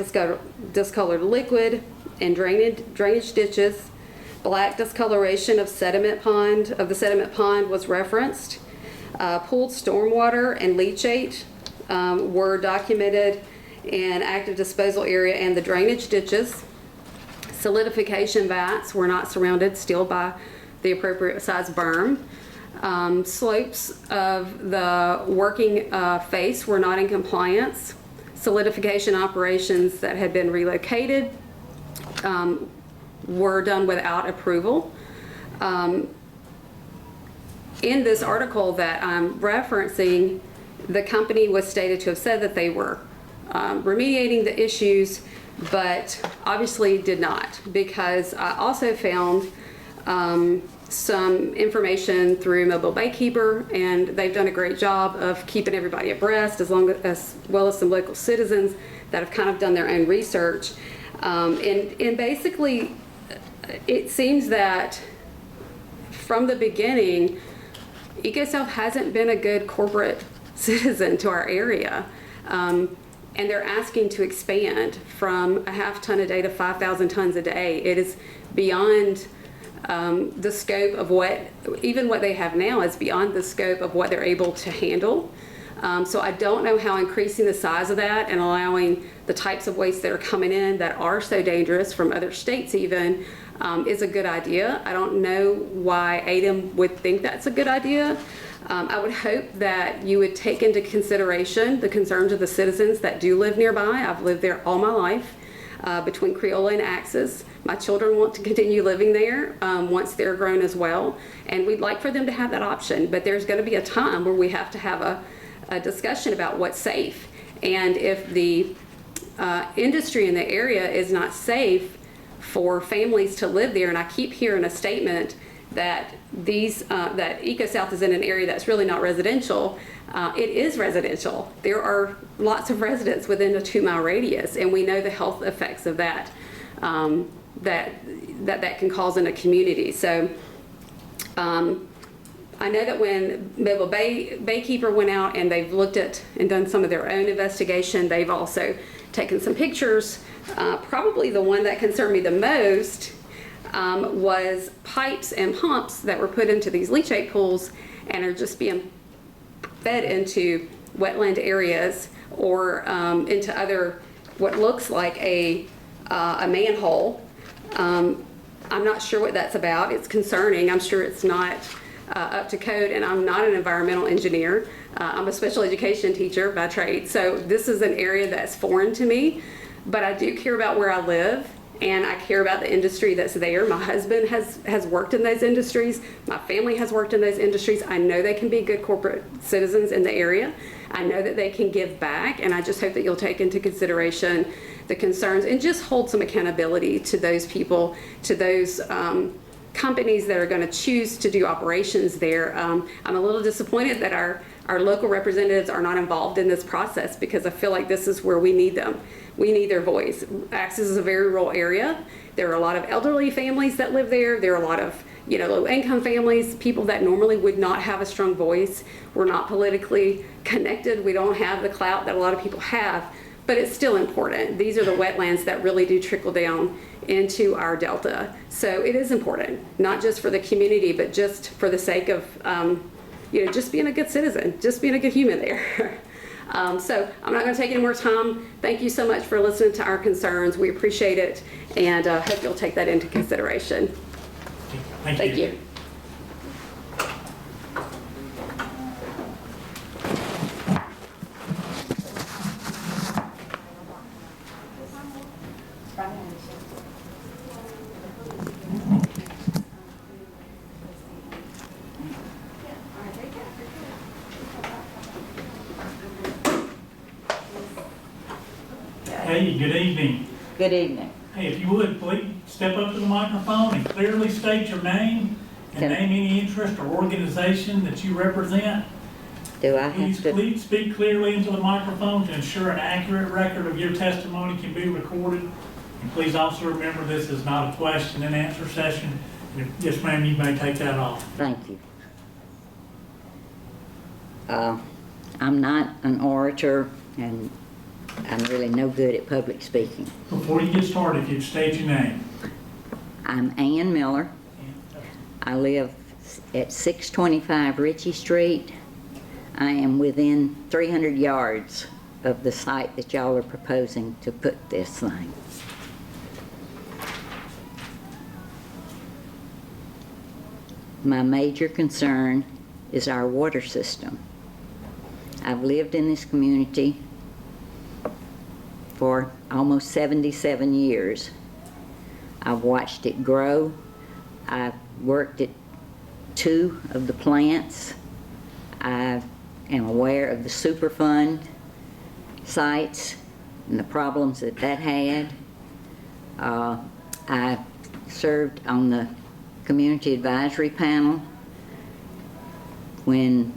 discolored liquid and drainage ditches, black discoloration of the sediment pond was referenced. Pooled stormwater and leachate were documented in active disposal area and the drainage ditches. Solidification vats were not surrounded still by the appropriate size berm. Slopes of the working face were not in compliance. Solidification operations that had been relocated were done without approval. In this article that I'm referencing, the company was stated to have said that they were remediating the issues, but obviously did not, because I also found some information through Mobile Baykeeper, and they've done a great job of keeping everybody abreast, as well as some local citizens that have kind of done their own research. And basically, it seems that from the beginning, Ecosouth hasn't been a good corporate citizen to our area. And they're asking to expand from a half ton a day to 5,000 tons a day. It is beyond the scope of even what they have now is beyond the scope of what they're able to handle. So I don't know how increasing the size of that and allowing the types of waste that are coming in that are so dangerous from other states even is a good idea. I don't know why ADEM would think that's a good idea. I would hope that you would take into consideration the concerns of the citizens that do live nearby. I've lived there all my life, between Creola and Axis. My children want to continue living there once they're grown as well, and we'd like for them to have that option. But there's going to be a time where we have to have a discussion about what's safe. And if the industry in the area is not safe for families to live there, and I keep hearing a statement that that Ecosouth is in an area that's really not residential. It is residential. There are lots of residents within a 2-mile radius, and we know the health effects of that that can cause in a community. So I know that when Mobile Baykeeper went out and they've looked at and done some of their own investigation, they've also taken some pictures. Probably the one that concerned me the most was pipes and pumps that were put into these leachate pools and are just being fed into wetland areas or into other, what looks like a manhole. I'm not sure what that's about. It's concerning. I'm sure it's not up to code, and I'm not an environmental engineer. I'm a special education teacher by trade, so this is an area that's foreign to me, but I do care about where I live, and I care about the industry that's there. My husband has worked in those industries. My family has worked in those industries. I know they can be good corporate citizens in the area. I know that they can give back, and I just hope that you'll take into consideration the concerns and just hold some accountability to those people, to those companies that are going to choose to do operations there. I'm a little disappointed that our local representatives are not involved in this process, because I feel like this is where we need them. We need their voice. Axis is a very rural area. There are a lot of elderly families that live there. There are a lot of low-income families, people that normally would not have a strong voice. We're not politically connected. We don't have the clout that a lot of people have, but it's still important. These are the wetlands that really do trickle down into our delta. So it is important, not just for the community, but just for the sake of just being a good citizen, just being a good human there. So I'm not going to take any more time. Thank you so much for listening to our concerns. We appreciate it, and hope you'll take that into consideration. Thank you. Hey, good evening. Good evening. Hey, if you would, please step up to the microphone and clearly state your name and name any interest or organization that you represent. Do I Please have to? speak clearly into the microphone to ensure an accurate record of your testimony can be recorded. And please also remember this is not a question and answer session. Yes, ma'am, you may take that off. Thank you. I'm not an orator, and I'm really no good at public speaking. Before you get started, if you'd state your name. I'm Ann Miller. I live at 625 Ritchie Street. I am within 300 yards of the site that y'all are proposing to put this thing. My major concern is our water system. I've lived in this community for almost 77 years. I've watched it grow. I've worked at 2 of the plants. I am aware of the Superfund sites and the problems that had. I served on the Community Advisory Panel when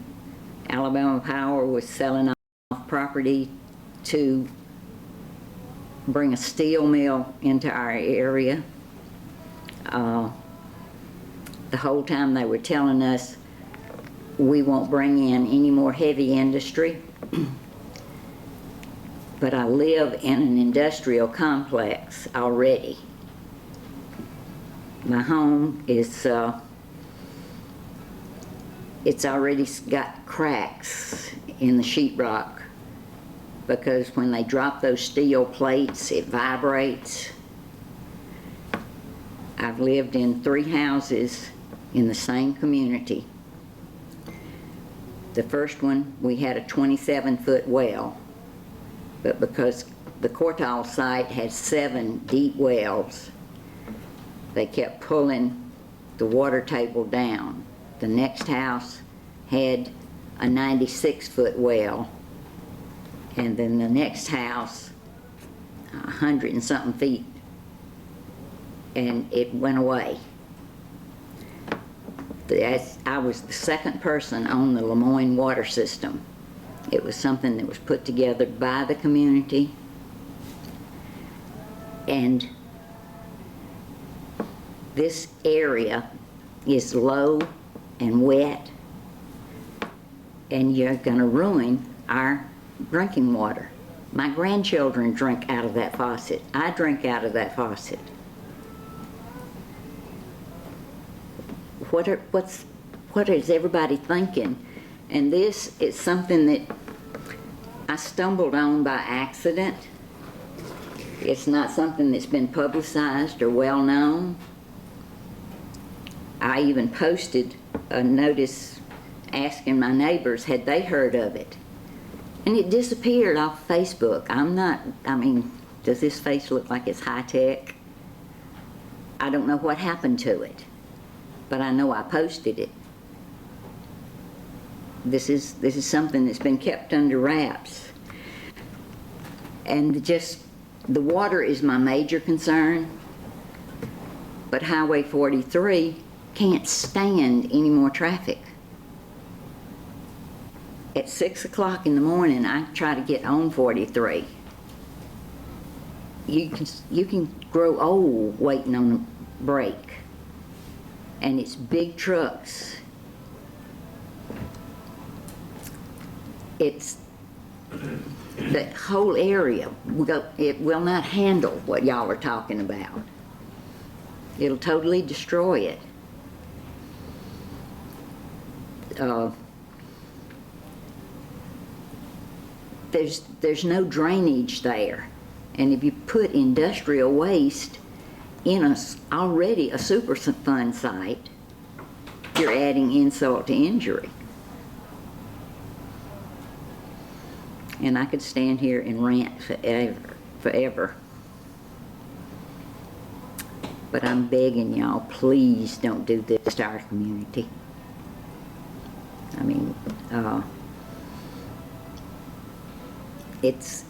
Alabama Power was selling off property to bring a steel mill into our area. The whole time they were telling us we won't bring in any more heavy industry. But I live in an industrial complex already. My home is, it's already got cracks in the sheetrock because when they drop those steel plates, it vibrates. I've lived in 3 houses in the same community. The first one, we had a 27-foot well, but because the Quartile site had 7 deep wells, they kept pulling the water table down. The next house had a 96-foot well, and then the next house, 100 and something feet, and it went away. I was the second person on the Lemoyne water system. It was something that was put together by the community, and this area is low and wet, and you're going to ruin our drinking water. My grandchildren drink out of that faucet. I drink out of that faucet. What is everybody thinking? And this is something that I stumbled on by accident. It's not something that's been publicized or well known. I even posted a notice asking my neighbors had they heard of it. And it disappeared off Facebook. I mean, does this face look like it's high tech? I don't know what happened to it, but I know I posted it. This is something that's been kept under wraps. And just, the water is my major concern, but Highway 43 can't stand any more traffic. At 6 o'clock in the morning, I try to get on 43. You can grow old waiting on a break. And it's big trucks. It's the whole area. It will not handle what y'all are talking about. It'll totally destroy it. There's no drainage there, and if you put industrial waste in already a Superfund site, you're adding insult to injury. And I could stand here and rant forever. But I'm begging y'all, please don't do this to our community. I mean, it's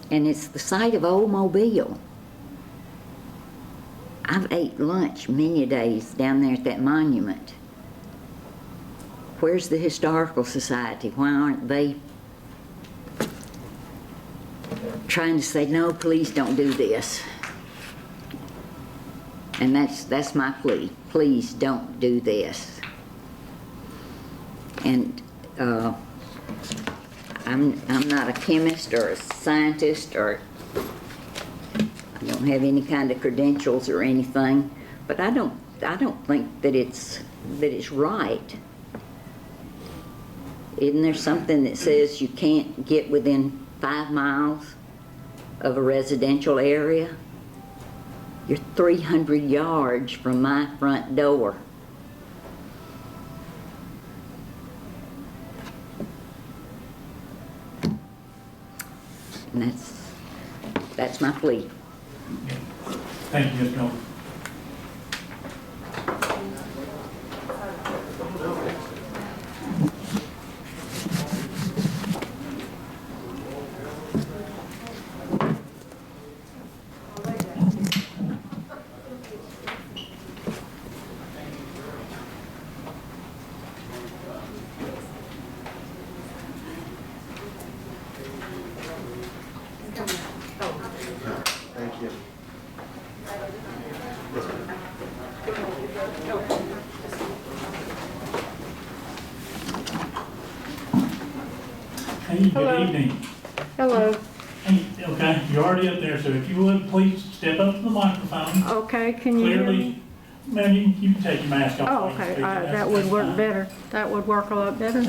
the site of Old Mobile. I've ate lunch many days down there at that monument. Where's the Historical Society? Why aren't they trying to say, no, please don't do this? And that's my plea. Please don't do this. And I'm not a chemist or a scientist, or I don't have any kind of credentials or anything, but I don't think that it's right. Isn't there something that says you can't get within 5 miles of a residential area? You're 300 yards from my front door. And that's my plea. Thank you, Ms. Miller. Thank you. Hey, good evening. Hello. Hey, okay, you're already up there, so if you would, please step up to the microphone. Okay, can you hear me? Clearly, ma'am, you can take your mask off. Oh, while you okay, speak. that would work better. That would work a lot better.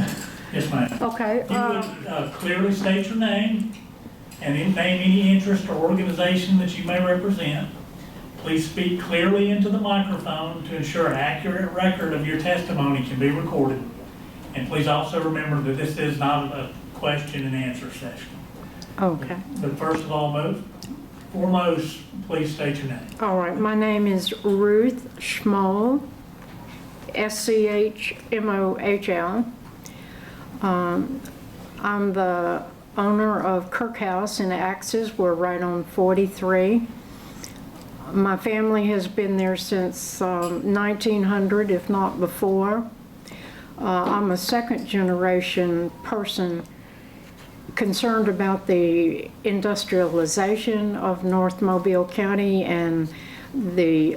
Yes, ma'am. Okay, You would clearly state your name and then name any interest or organization that you may represent. Please speak clearly into the microphone to ensure an accurate record of your testimony can be recorded. And please also remember that this is not a question and answer session. okay. But first of all, foremost, please state your name. All right, my name is Ruth Small, SCHMOHL. I'm the owner of Kirk House in Axis. We're right on 43. My family has been there since 1900, if not before. I'm a second generation person concerned about the industrialization of North Mobile County and the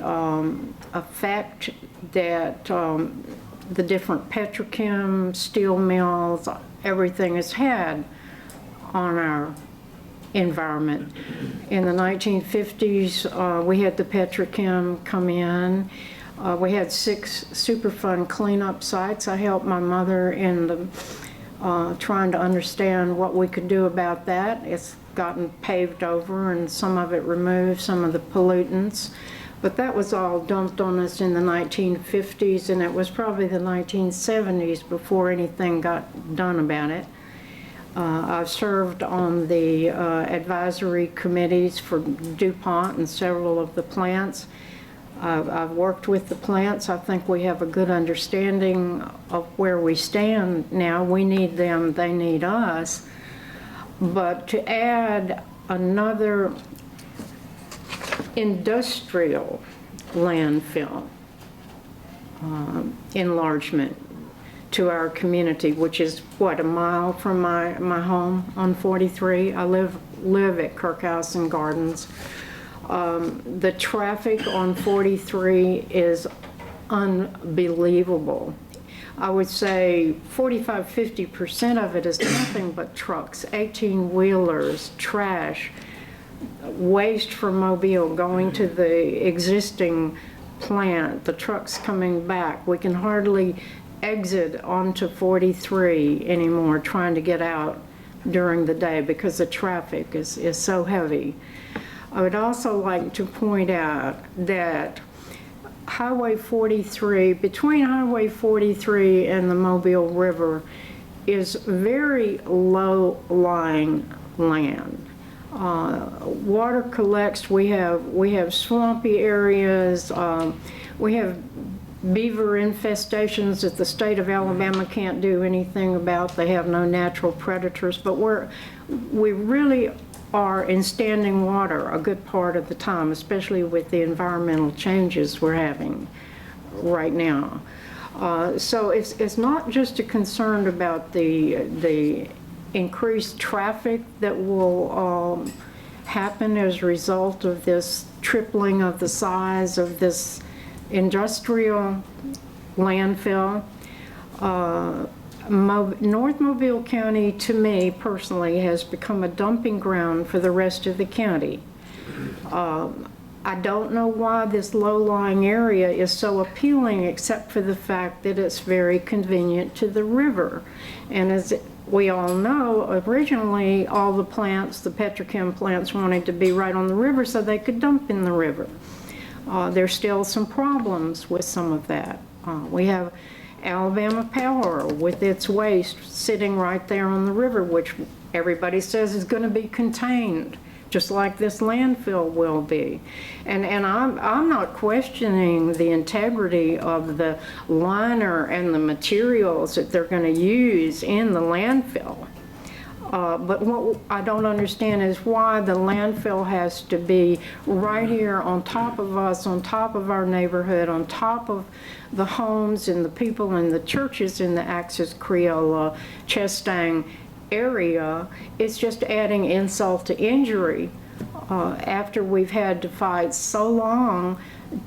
effect that the different petrochem, steel mills, everything has had on our environment. In the 1950s, we had the petrochem come in. We had 6 Superfund cleanup sites. I helped my mother in the trying to understand what we could do about that. It's gotten paved over and some of it removed, some of the pollutants. But that was all dumped on us in the 1950s, and it was probably the 1970s before anything got done about it. I've served on the advisory committees for DuPont and several of the plants. I've worked with the plants. I think we have a good understanding of where we stand now. We need them, they need us. But to add another industrial landfill enlargement to our community, which is what, a mile from my home on 43. I live at Kirk House and Gardens. The traffic on 43 is unbelievable. I would say 45–50% of it is nothing but trucks, 18-wheelers, trash, waste from Mobile going to the existing plant, the trucks coming back. We can hardly exit onto 43 anymore trying to get out during the day because the traffic is so heavy. I would also like to point out that Highway 43, between Highway 43 and the Mobile River, is very low-lying land. Water collects. We have swampy areas. We have beaver infestations that the state of Alabama can't do anything about. They have no natural predators, but we really are in standing water a good part of the time, especially with the environmental changes we're having right now. So it's not just a concern about the increased traffic that will happen as a result of this tripling of the size of this industrial landfill. North Mobile County, to me personally, has become a dumping ground for the rest of the county. I don't know why this low-lying area is so appealing, except for the fact that it's very convenient to the river. And as we all know, originally all the plants, the petrochem plants, wanted to be right on the river so they could dump in the river. There's still some problems with some of that. We have Alabama Power with its waste sitting right there on the river, which everybody says is going to be contained, just like this landfill will be. And I'm not questioning the integrity of the liner and the materials that they're going to use in the landfill. But what I don't understand is why the landfill has to be right here on top of us, on top of our neighborhood, on top of the homes and the people and the churches in the Axis, Creola, Chestang area. It's just adding insult to injury after we've had to fight so long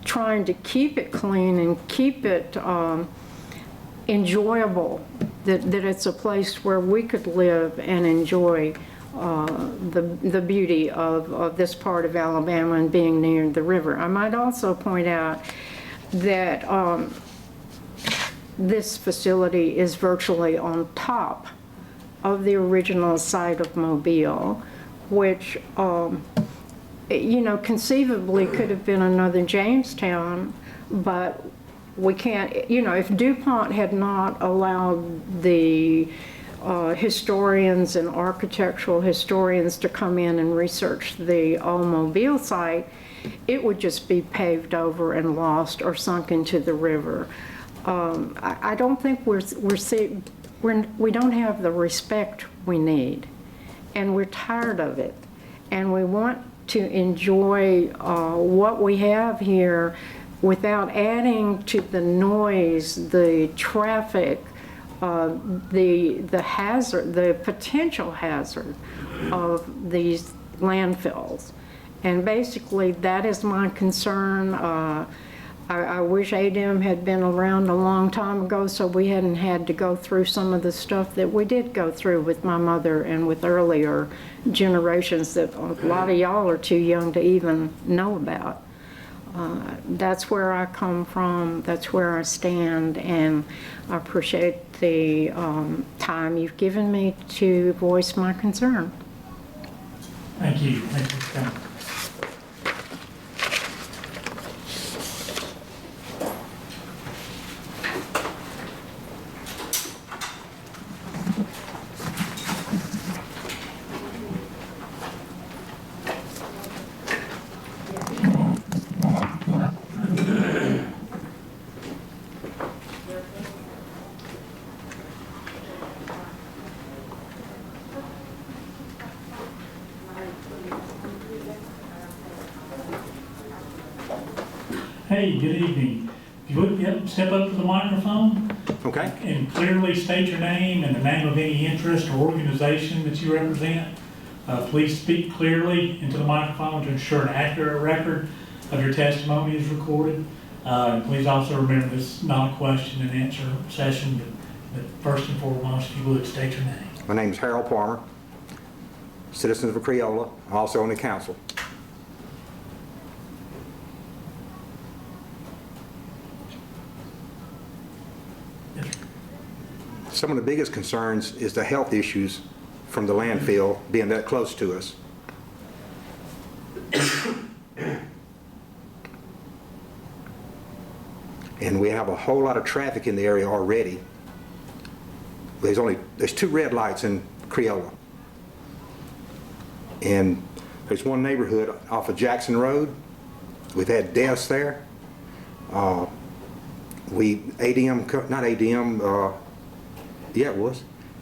trying to keep it clean and keep it enjoyable, that it's a place where we could live and enjoy the beauty of this part of Alabama and being near the river. I might also point out that this facility is virtually on top of the original site of Mobile, which conceivably could have been another Jamestown, but we can't, if DuPont had not allowed the historians and architectural historians to come in and research the old Mobile site, it would just be paved over and lost or sunk into the river. I don't think we don't have the respect we need, and we're tired of it, and we want to enjoy what we have here without adding to the noise, the traffic, the hazard, the potential hazard of these landfills. And basically, that is my concern. I wish ADEM had been around a long time ago so we hadn't had to go through some of the stuff that we did go through with my mother and with earlier generations that a lot of y'all are too young to even know about. That's where I come from, that's where I stand, and I appreciate the time you've given me to voice my concern. Thank you. Thank you for coming. Hey, good evening. If you would step up to the microphone. Okay. And clearly state your name and the name of any interest or organization that you represent. Please speak clearly into the microphone to ensure an accurate record of your testimony is recorded. And please also remember this is not a question and answer session, but first and foremost, if you would state your name. My name is Harold Palmer, citizen of Creola, also on the council. Some of the biggest concerns is the health issues from the landfill being that close to us. And we have a whole lot of traffic in the area already. There's 2 red lights in Creola. And there's one neighborhood off of Jackson Road. We've had deaths there.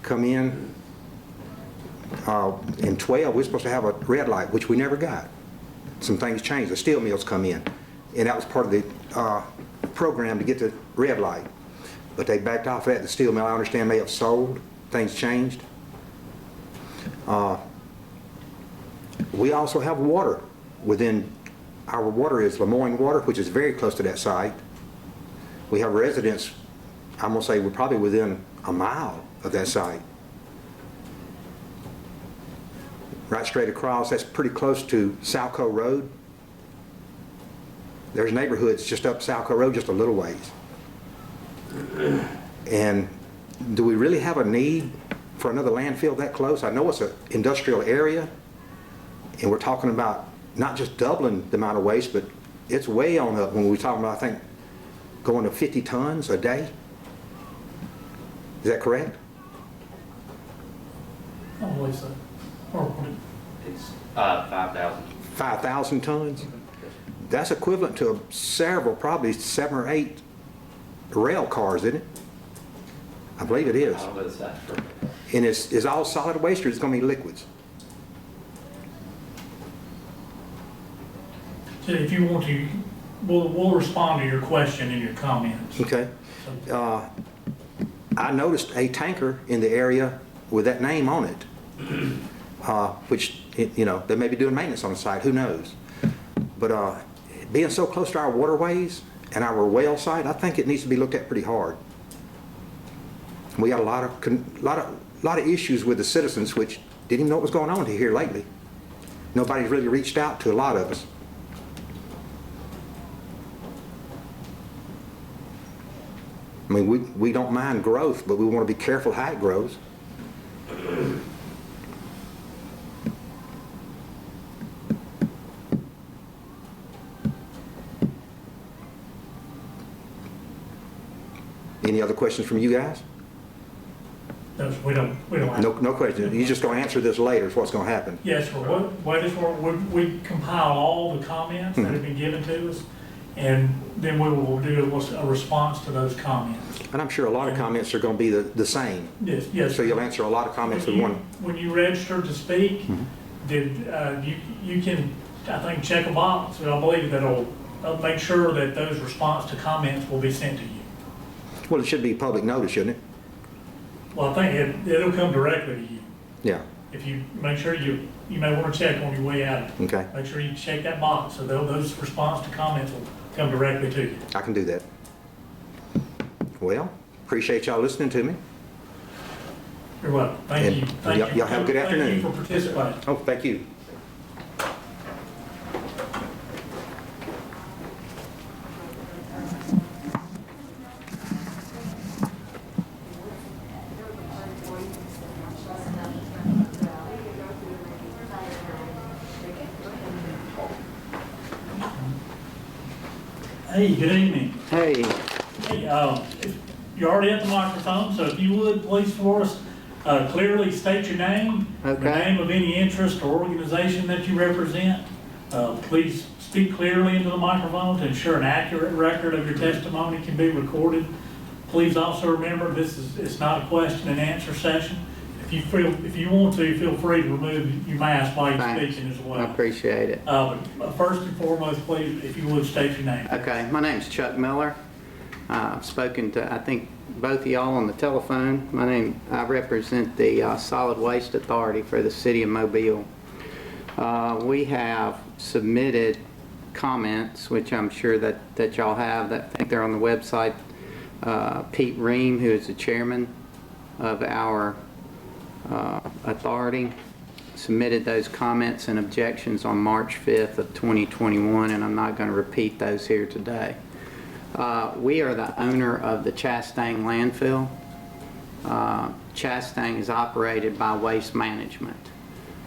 Come in 12, we're supposed to have a red light, which we never got. Some things changed, the steel mills come in, and that was part of the program to get the red light. but they backed off that. The steel mill, I understand, may have sold. Things changed. We also have water within, our water is Lemoyne Water, which is very close to that site. We have residents, I'm gonna say we're probably within a mile of that site. Right straight across, that's pretty close to Salco Road. There's neighborhoods just up Salco Road, just a little ways. And do we really have a need for another landfill that close? I know it's an industrial area, and we're talking about not just doubling the amount of waste, but it's way on up when we're talking about, I think, going to 50 tons a day. Is that correct? I don't believe so. Or what it- It's 5,000. 5,000 tons? That's equivalent to several, probably 7 or 8 rail cars, isn't it? I believe it is. I don't know the size. And it's all solid waste, or it's going to be liquids? So if you want to, we'll respond to your question and your comments. Okay. I noticed a tanker in the area with that name on it, which, you know, they may be doing maintenance on the site, who knows? But being so close to our waterways and our well site, I think it needs to be looked at pretty hard. We got a lot of issues with the citizens, which didn't even know what was going on here lately. Nobody's really reached out to a lot of us. I mean, we don't mind growth, but we want to be careful how it grows. Any other questions from you guys? Those, we don't have. No question. You're just going to answer this later is what's going to happen. Yes, sir. We compile all the comments that have been given to us, and then we will do a response to those comments. And I'm sure a lot of comments are going to be the same. Yes, yes. So you'll answer a lot of comments with one. When you register to speak, you can, I think, check a box, and I believe that'll make sure that those response to comments will be sent to you. Well, it should be public notice, shouldn't it? Well, I think it'll come directly to you. Yeah. If you make sure you may want to check on your way out. Okay. Make sure you check that box, so those response to comments will come directly to you. I can do that. Well, appreciate y'all listening to me. You're welcome. Thank you. Thank you. Y'all have a good afternoon. Thank you for participating. Oh, thank you. Hey, good evening. Hey, Hey, you're already at the microphone, so if you would, please for us, clearly state your name, the Okay. name of any interest or organization that you represent. Please speak clearly into the microphone to ensure an accurate record of your testimony can be recorded. Please also remember, it's not a question and answer session. If you want to, feel free to remove your mask while you're Thanks. speaking as well. I appreciate it. But first and foremost, please, if you would, state your name. Okay, my name's Chuck Miller. I've spoken to, I think, both of y'all on the telephone. I represent the Solid Waste Authority for the City of Mobile. We have submitted comments, which I'm sure that y'all have, I think they're on the website. Pete Ream, who is the chairman of our authority, submitted those comments and objections on March 5th of 2021, and I'm not going to repeat those here today. We are the owner of the Chastang Landfill. Chastang is operated by Waste Management.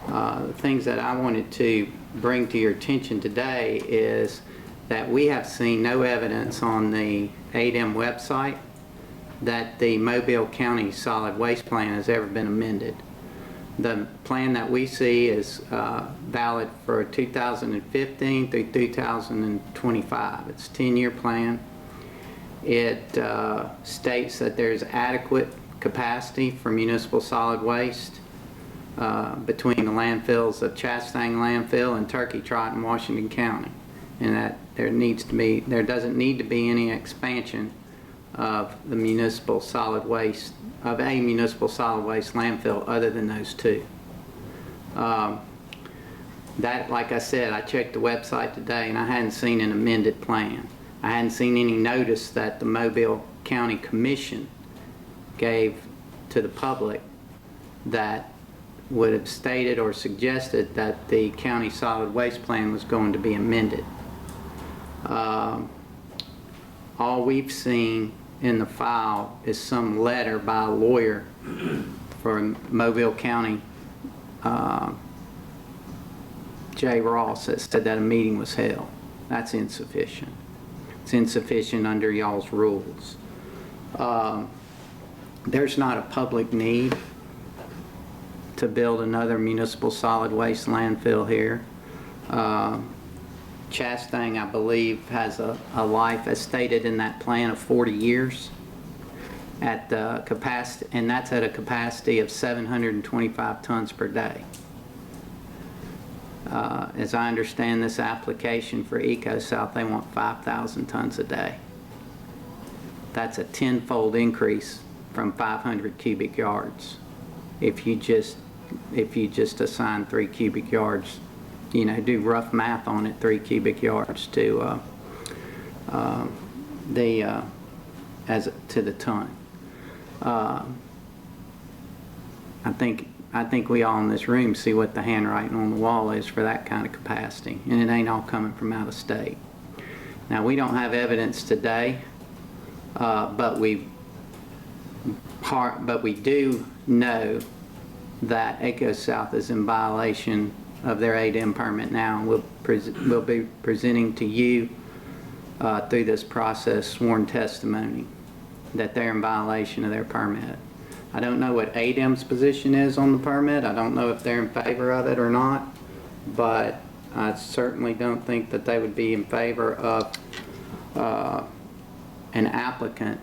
The things that I wanted to bring to your attention today is that we have seen no evidence on the ADM website that the Mobile County Solid Waste Plan has ever been amended. The plan that we see is valid for 2015 through 2025. It's a 10-year plan. It states that there's adequate capacity for municipal solid waste between the landfills of Chastang Landfill and Turkey Trot in Washington County, and that there doesn't need to be any expansion of the municipal solid waste, of a municipal solid waste landfill other than those two. That, like I said, I checked the website today and I hadn't seen an amended plan. I hadn't seen any notice that the Mobile County Commission gave to the public that would have stated or suggested that the county solid waste plan was going to be amended. All we've seen in the file is some letter by a lawyer for Mobile County, Jay Ross, that said that a meeting was held. That's insufficient. It's insufficient under y'all's rules. There's not a public need to build another municipal solid waste landfill here. Chastang, I believe, has a life, as stated in that plan, of 40 years at the capacity, and that's at a capacity of 725 tons per day. As I understand this application for Ecosouth, they want 5,000 tons a day. That's a 10-fold increase from 500 cubic yards. If you just assign 3 cubic yards, you know, do rough math on it, 3 cubic yards to the ton. I think we all in this room see what the handwriting on the wall is for that kind of capacity, and it ain't all coming from out of state. Now, we don't have evidence today, but we do know that Ecosouth is in violation of their ADM permit now, and we'll be presenting to you through this process sworn testimony that they're in violation of their permit. I don't know what ADM's position is on the permit. I don't know if they're in favor of it or not, but I certainly don't think that they would be in favor of an applicant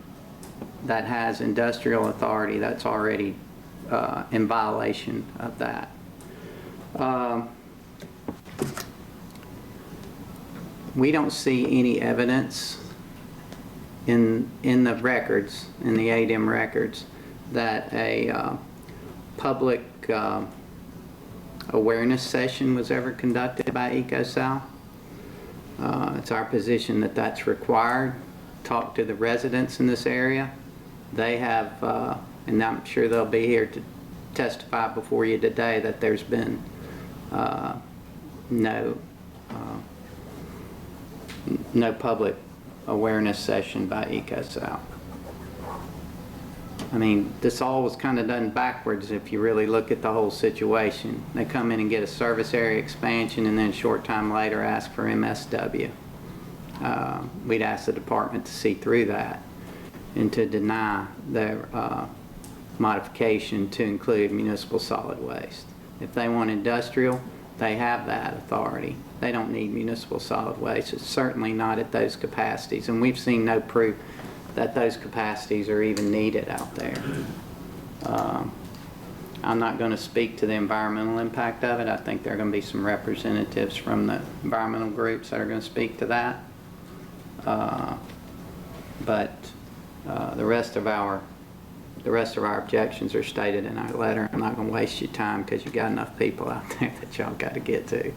that has industrial authority that's already in violation of that. We don't see any evidence in the records, in the ADM records, that a public awareness session was ever conducted by Ecosouth. It's our position that that's required. Talk to the residents in this area. They have, and I'm sure they'll be here to testify before you today, that there's been no public awareness session by Ecosouth. I mean, this all was kind of done backwards if you really look at the whole situation. They come in and get a service area expansion, and then a short time later ask for MSW. We'd ask the department to see through that and to deny their modification to include municipal solid waste. If they want industrial, they have that authority. They don't need municipal solid waste. It's certainly not at those capacities, and we've seen no proof that those capacities are even needed out there. I'm not going to speak to the environmental impact of it. I think there are going to be some representatives from the environmental groups that are going to speak to that. But the rest of our objections are stated in our letter. I'm not going to waste your time because you've got enough people out there that y'all got to get to,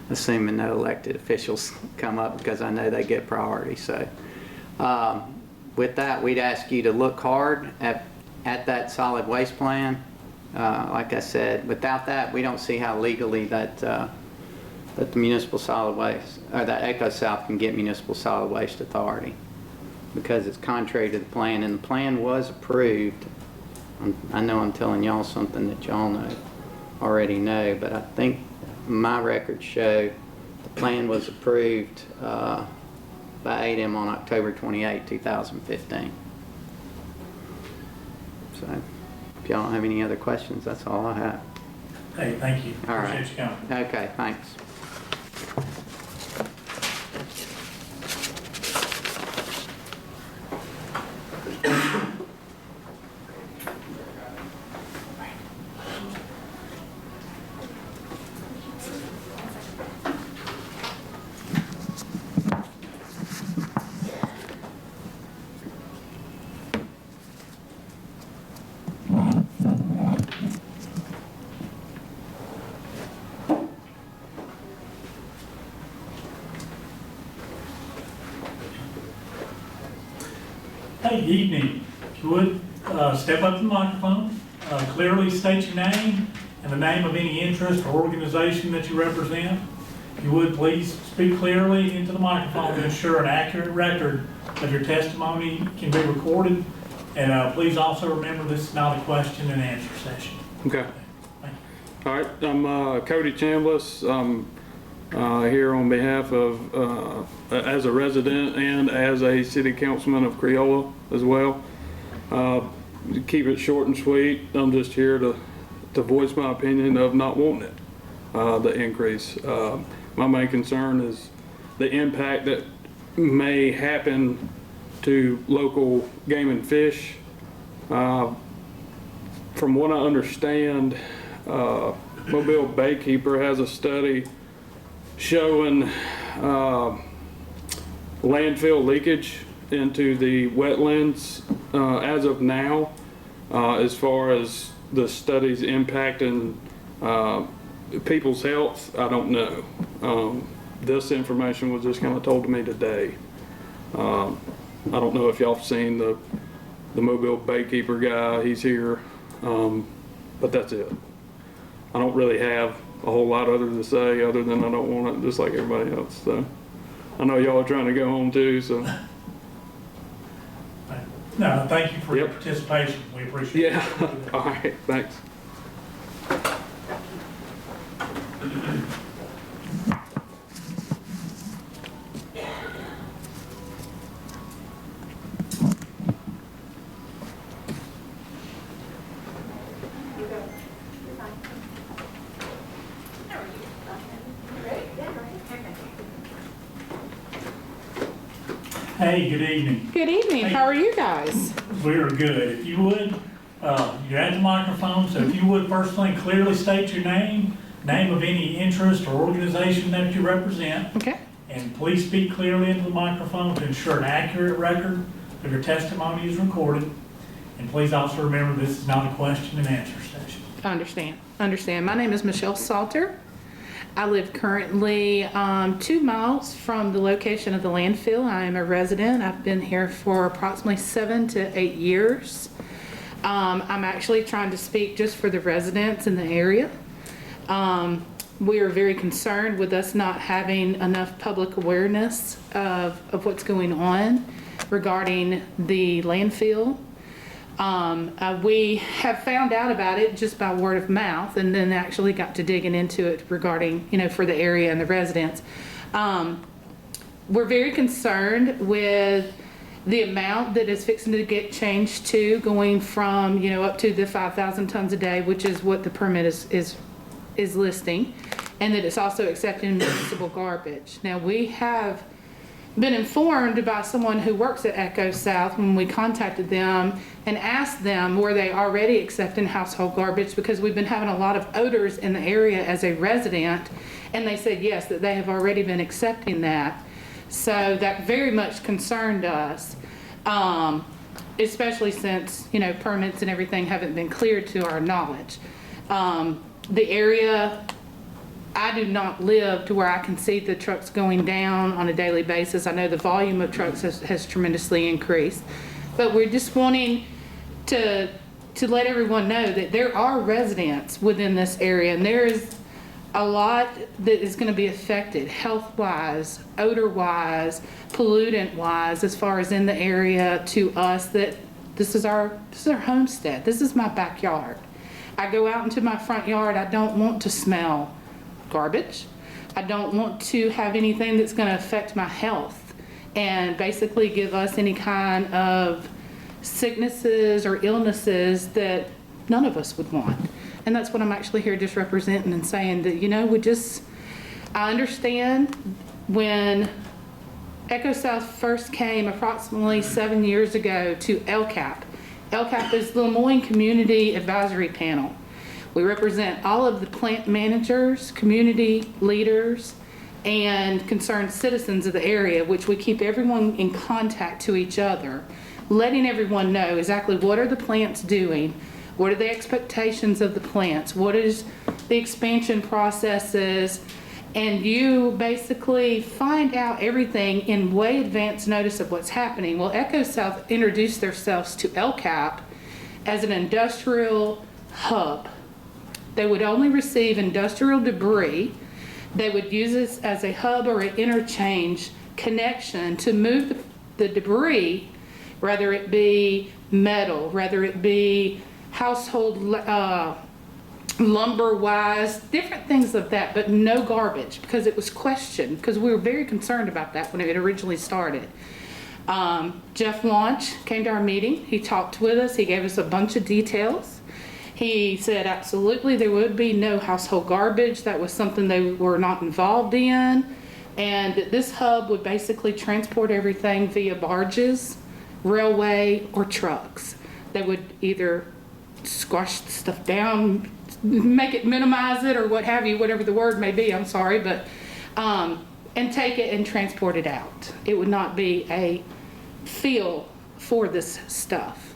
assuming no elected officials come up, because I know they get priority. So with that, we'd ask you to look hard at that solid waste plan. Like I said, without that, we don't see how legally that the municipal solid waste, or that Ecosouth can get municipal solid waste authority, because it's contrary to the plan, and the plan was approved. I know I'm telling y'all something that y'all already know, but I think my records show the plan was approved by ADM on October 28, 2015. So if y'all don't have any other questions, that's all I have. Hey, thank you. All right. Appreciate you coming. Okay, thanks. Hey, good evening. If you would, step up to the microphone, clearly state your name and the name of any interest or organization that you represent. If you would, please speak clearly into the microphone to ensure an accurate record of your testimony can be recorded. And please also remember this is not a question and answer session. Okay. Thank you. All right. I'm Cody Chambliss. I'm here on behalf of, as a resident and as a city councilman of Creola as well. To keep it short and sweet, I'm just here to voice my opinion of not wanting it, the increase. My main concern is the impact that may happen to local game and fish. From what I understand, Mobile Baykeeper has a study showing landfill leakage into the wetlands as of now. As far as the study's impacting people's health, I don't know. This information was just kind of told to me today. I don't know if y'all have seen the Mobile Baykeeper guy. He's here, but that's it. I don't really have a whole lot other to say other than I don't want it just like everybody else. So I know y'all are trying to go home too, so. No, thank you for your participation. We appreciate it. Yeah, all right, thanks. Hey, good evening. Good evening. How are you guys? We're good. If you would, you're at the microphone, so if you would first thing clearly state your name of any interest or organization that you represent. Okay. And please speak clearly into the microphone to ensure an accurate record of your testimony is recorded. And please also remember this is not a question and answer session. I understand. My name is Michelle Salter. I live currently 2 miles from the location of the landfill. I am a resident. I've been here for approximately 7 to 8 years. I'm actually trying to speak just for the residents in the area. We are very concerned with us not having enough public awareness of what's going on regarding the landfill. We have found out about it just by word of mouth and then actually got to digging into it regarding, for the area and the residents. We're very concerned with the amount that is fixing to get changed to going from, up to the 5,000 tons a day, which is what the permit is listing, and that it's also accepting municipal garbage. Now, we have been informed by someone who works at Ecosouth when we contacted them and asked them were they already accepting household garbage, because we've been having a lot of odors in the area as a resident, and they said yes, that they have already been accepting that. So that very much concerned us, especially since permits and everything haven't been cleared to our knowledge. The area, I do not live to where I can see the trucks going down on a daily basis. I know the volume of trucks has tremendously increased, but we're just wanting to let everyone know that there are residents within this area, and there is a lot that is going to be affected health-wise, odor-wise, pollutant-wise, as far as in the area to us, that this is our homestead. This is my backyard. I go out into my front yard. I don't want to smell garbage. I don't want to have anything that's going to affect my health and basically give us any kind of sicknesses or illnesses that none of us would want. And that's what I'm actually here just representing and saying that, I understand when Ecosouth first came approximately 7 years ago to LCAP. LCAP is the Lemoyne Community Advisory Panel. We represent all of the plant managers, community leaders, and concerned citizens of the area, which we keep everyone in contact to each other, letting everyone know exactly what are the plants doing, what are the expectations of the plants, what is the expansion processes, and you basically find out everything in way advance notice of what's happening. Well, Ecosouth introduced themselves to LCAP as an industrial hub. They would only receive industrial debris. They would use this as a hub or an interchange connection to move the debris, whether it be metal, whether it be household lumber-wise, different things of that, but no garbage, because it was questioned, because we were very concerned about that when it originally started. Jeff Launch came to our meeting. He talked with us. He gave us a bunch of details. He said absolutely there would be no household garbage. That was something they were not involved in. And this hub would basically transport everything via barges, railway, or trucks. They would either squash the stuff down, make it, minimize it, or what have you, whatever the word may be, I'm sorry, but, and take it and transport it out. It would not be a field for this stuff.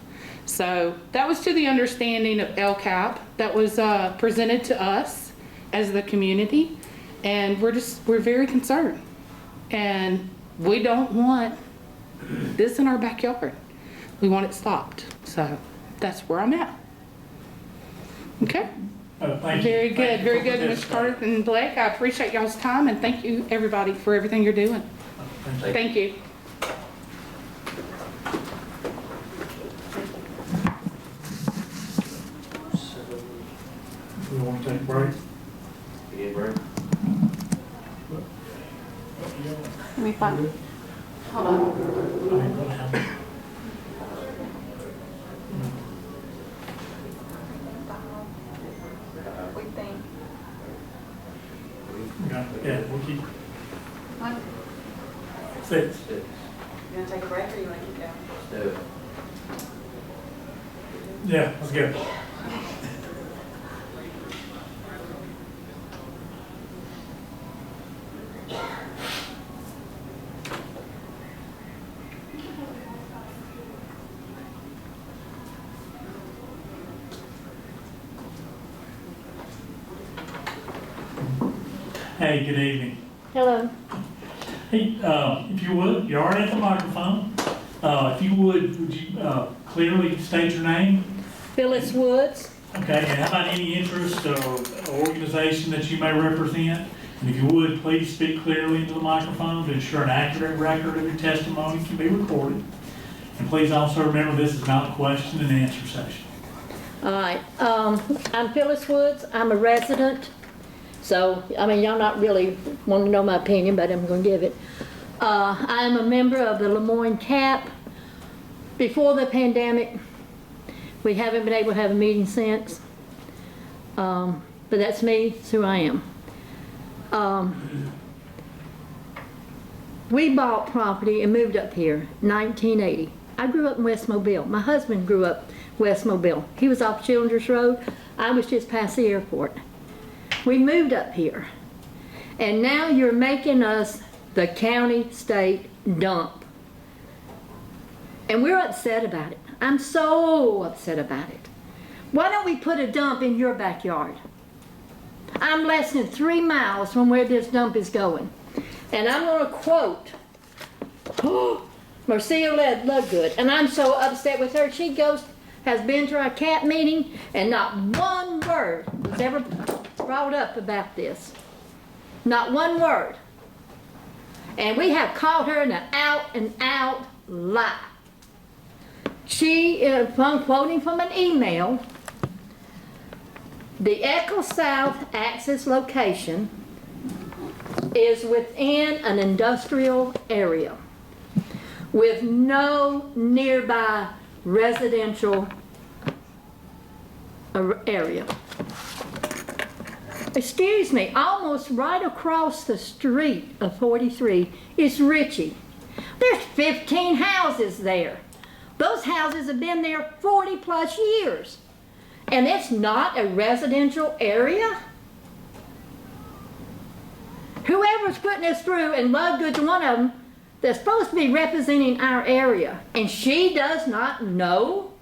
So that was to the understanding of LCAP that was presented to us as the community, and we're very concerned, and we don't want this in our backyard. We want it stopped. So that's where I'm at. Okay. Thank you. Very good, very good, Thank you. Mr. Carter and Blake. I appreciate y'all's time, and thank you everybody for everything you're doing. Thank you. We want to take a break? We need a break? Let me find. Hold on. We think. Yeah, we'll keep What? 6. You gonna take a break or you wanna keep going? Let's do it. Yeah, let's go. Hey, good evening. Hello. Hey, if you would, you're already at the microphone. If you would you clearly state your name? Phyllis Woods. Okay, and how about any interest or organization that you may represent? And if you would, please speak clearly into the microphone to ensure an accurate record of your testimony can be recorded. And please also remember this is not a question and answer session. All right. I'm Phyllis Woods. I'm a resident. So, I mean, y'all not really want to know my opinion, but I'm going to give it. I'm a member of the Lemoyne CAP. Before the pandemic, we haven't been able to have a meeting since. But that's me. That's who I am. We bought property and moved up here in 1980. I grew up in West Mobile. My husband grew up West Mobile. He was off Childers Road. I was just past the airport. We moved up here. And now you're making us the county state dump. And we're upset about it. I'm so upset about it. Why don't we put a dump in your backyard? I'm less than 3 miles from where this dump is going. And I'm going to quote Marcia Ludgood. And I'm so upset with her. She has been to our CAP meeting, and not one word was ever brought up about this. Not one word. And we have caught her in an out-and-out lie. She, I'm quoting from an email, the Ecosouth access location is within an industrial area with no nearby residential area. Excuse me, almost right across the street of 43 is Ritchie. There's 15 houses there. Those houses have been there 40 plus years. And it's not a residential area? Whoever's putting this through, and Ludgood's one of them, they're supposed to be representing our area, and she does not know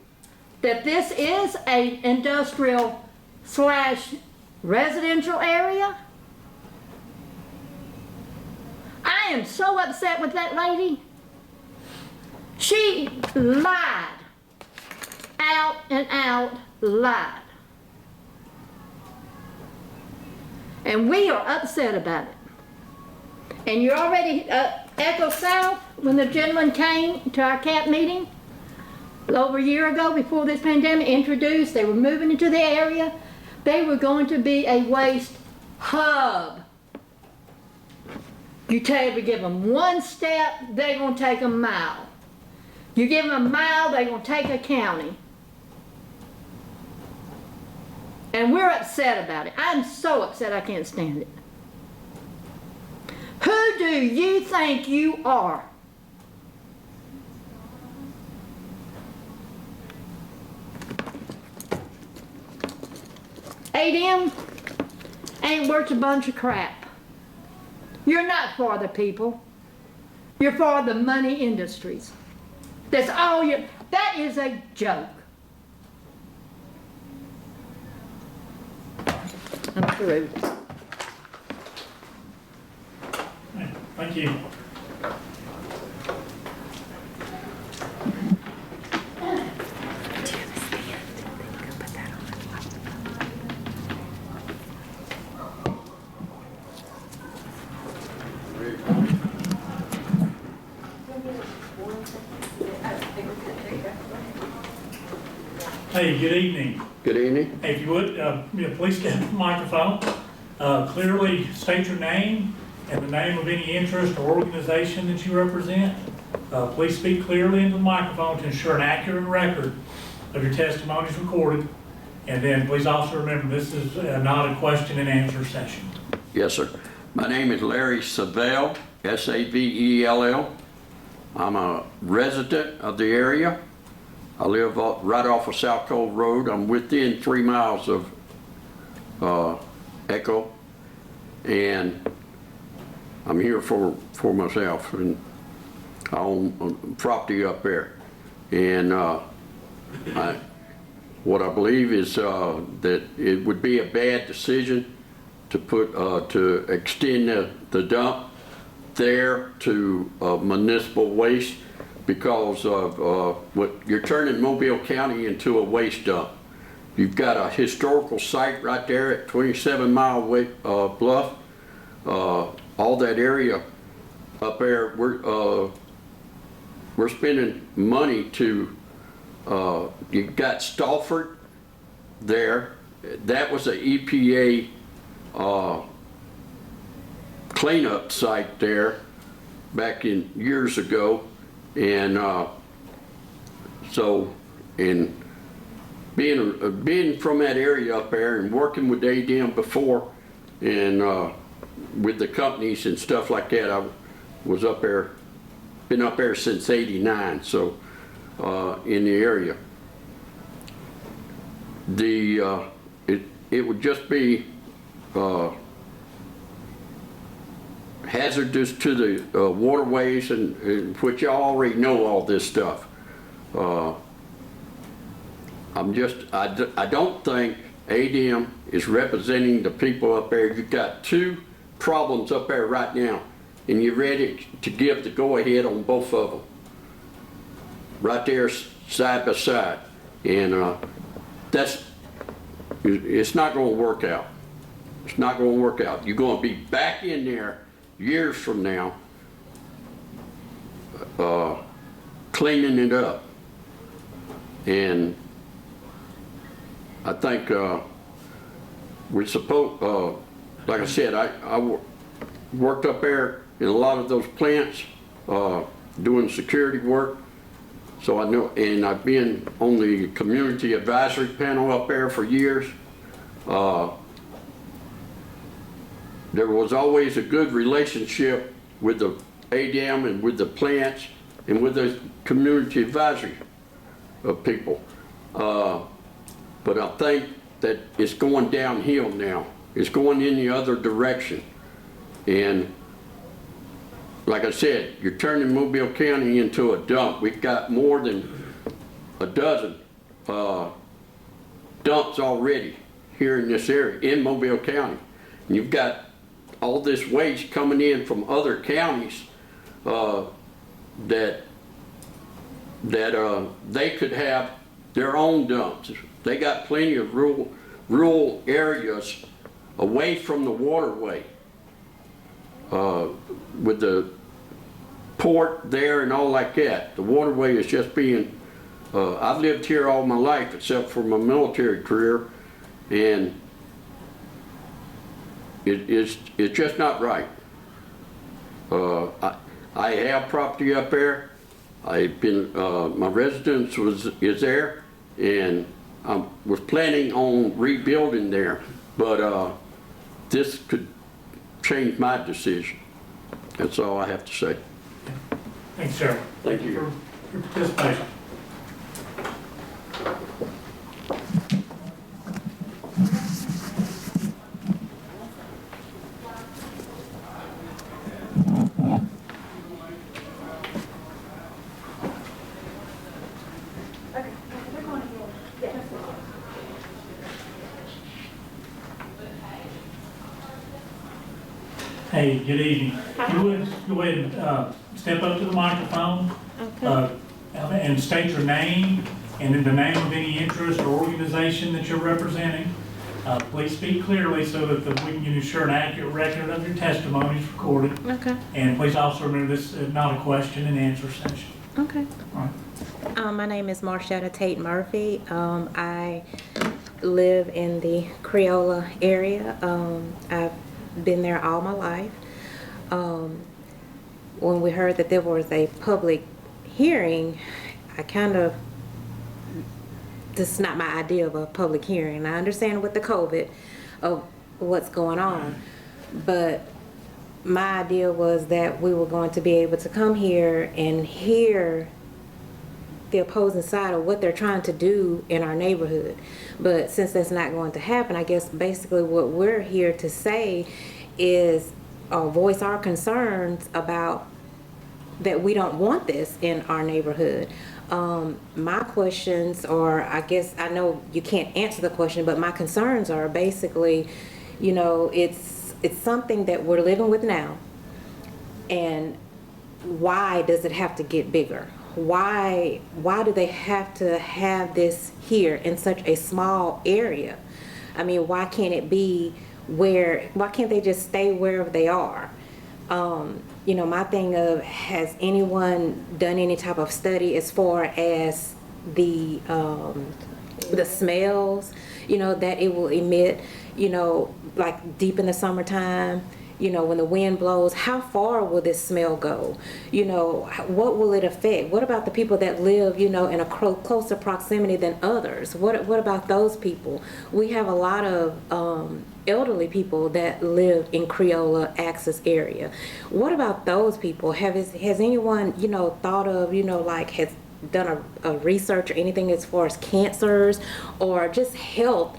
that this is an industrial / residential area? I am so upset with that lady. She lied. Out and out lied. And we are upset about it. And you already, Ecosouth, when the gentleman came to our CAP meeting over a year ago before this pandemic, introduced, they were moving into the area. They were going to be a waste hub. You give them one step, they're going to take a mile. You give them a mile, they're going to take a county. And we're upset about it. I'm so upset I can't stand it. Who do you think you are? ADM ain't worth a bunch of crap. You're not for the people. You're for the money industries. That's all you, that is a joke. I'm through. Thank you. Hey, good evening. Good evening. Hey, if you would, please get the microphone. Clearly state your name and the name of any interest or organization that you represent. Please speak clearly into the microphone to ensure an accurate record of your testimony is recorded. And then please also remember, this is not a question and answer session. Yes, sir. My name is Larry Savell, S-A-V-E-L-L. I'm a resident of the area. I live right off of South Cove Road. I'm within 3 miles of Echo, and I'm here for myself, and I own property up there. And what I believe is that it would be a bad decision to put to extend the dump there to municipal waste, because of what you're turning Mobile County into a waste dump. You've got a historical site right there at 27 Mile Bluff. All that area up there, we're spending money to, you've got Stalford there. That was an EPA cleanup site there back in years ago. And so, in being from that area up there and working with ADM before, and with the companies and stuff like that, I was up there, been up there since '89. So, in the area, it would just be hazardous to the waterways, and which y'all already know all this stuff. I don't think ADM is representing the people up there. You've got two problems up there right now, and you're ready to give the go-ahead on both of them. Right there, side by side. And it's not going to work out. It's not going to work out. You're going to be back in there years from now, cleaning it up. And I think we're supposed, like I said, I worked up there in a lot of those plants doing security work. So I know, and I've been on the community advisory panel up there for years. There was always a good relationship with the ADM and with the plants and with the community advisory people. But I think that it's going downhill now. It's going in the other direction. And like I said, you're turning Mobile County into a dump. We've got more than a dozen dumps already here in this area, in Mobile County. And you've got all this waste coming in from other counties, that they could have their own dumps. They got plenty of rural areas away from the waterway, with the port there and all like that. The waterway is just being, I've lived here all my life except for my military career, and it's just not right. I have property up there. I've been, my residence is there, and I was planning on rebuilding there, but this could change my decision. That's all I have to say. Thanks, sir. Thank you. For your participation. Hey, good evening. You would go ahead and step up to the microphone. And state your name and then the name of any interest or organization that you're representing. Please speak clearly so that we can ensure an accurate record of your testimony is recorded. Okay. And please also remember this is not a question and answer session. Okay. All right. My name is Marshetta Tate Murphy. I live in the Creola area. I've been there all my life. When we heard that there was a public hearing, this is not my idea of a public hearing. I understand with the COVID of what's going on, but my idea was that we were going to be able to come here and hear the opposing side of what they're trying to do in our neighborhood. But since that's not going to happen, I guess basically what we're here to say is voice our concerns about that we don't want this in our neighborhood. My questions, or I guess I know you can't answer the question, but my concerns are basically, you know, it's something that we're living with now, and why does it have to get bigger? Why do they have to have this here in such a small area? I mean, why can't it be why can't they just stay wherever they are? You know, my thing of, has anyone done any type of study as far as the smells, you know, that it will emit, you know, like deep in the summertime, you know, when the wind blows, how far will this smell go? You know, what will it affect? What about the people that live, you know, in a closer proximity than others? What about those people? We have a lot of elderly people that live in Creola Access area. What about those people? Has anyone, you know, thought of, you know, like has done a research or anything as far as cancers or just health,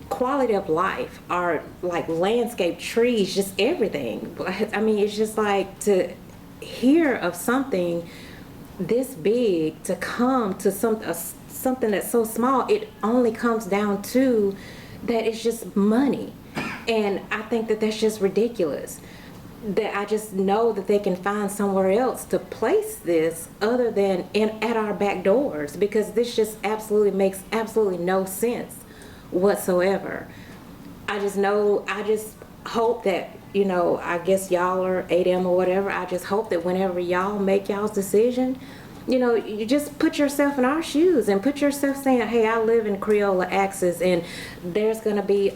quality of life, or like landscape, trees, just everything? I mean, it's just like to hear of something this big to come to something that's so small. It only comes down to that it's just money. And I think that that's just ridiculous. That I just know that they can find somewhere else to place this other than at our back doors, because this just makes absolutely no sense whatsoever. I just hope that, you know, I guess y'all are 8M or whatever. I just hope that whenever y'all make y'all's decision, you know, you just put yourself in our shoes and put yourself saying, hey, I live in Creola Access and there's going to be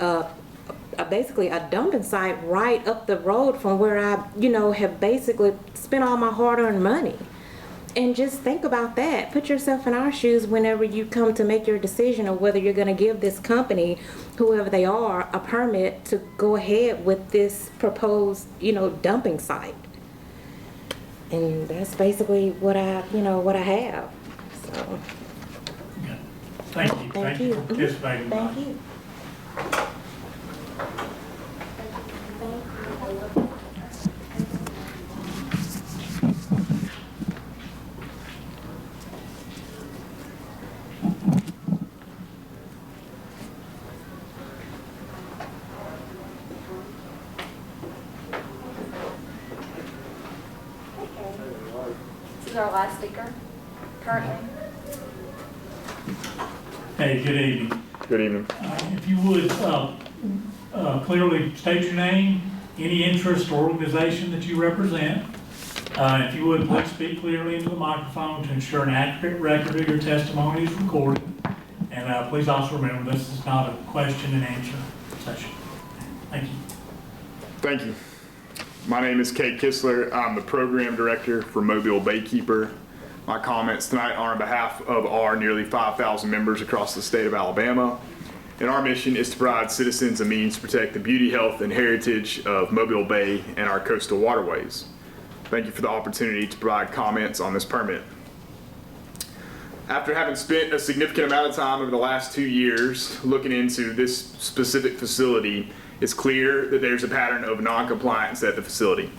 basically a dumping site right up the road from where I, you know, have basically spent all my hard-earned money. And just think about that. Put yourself in our shoes whenever you come to make your decision of whether you're going to give this company, whoever they are, a permit to go ahead with this proposed, you know, dumping site. And that's basically what I have. So. Yeah. Thank you. Thank you for participating. Thank you. Who's our last speaker currently? Hey, good evening. Good evening. If you would clearly state your name, any interest or organization that you represent. If you would, please speak clearly into the microphone to ensure an accurate record of your testimony is recorded. And please also remember, this is not a question and answer session. Thank you. Thank you. My name is Kate Kistler. I'm the program director for Mobile Baykeeper. My comments tonight are on behalf of our nearly 5,000 members across the state of Alabama. And our mission is to provide citizens a means to protect the beauty, health, and heritage of Mobile Bay and our coastal waterways. Thank you for the opportunity to provide comments on this permit. After having spent a significant amount of time over the last 2 years looking into this specific facility, it's clear that there's a pattern of non-compliance at the facility.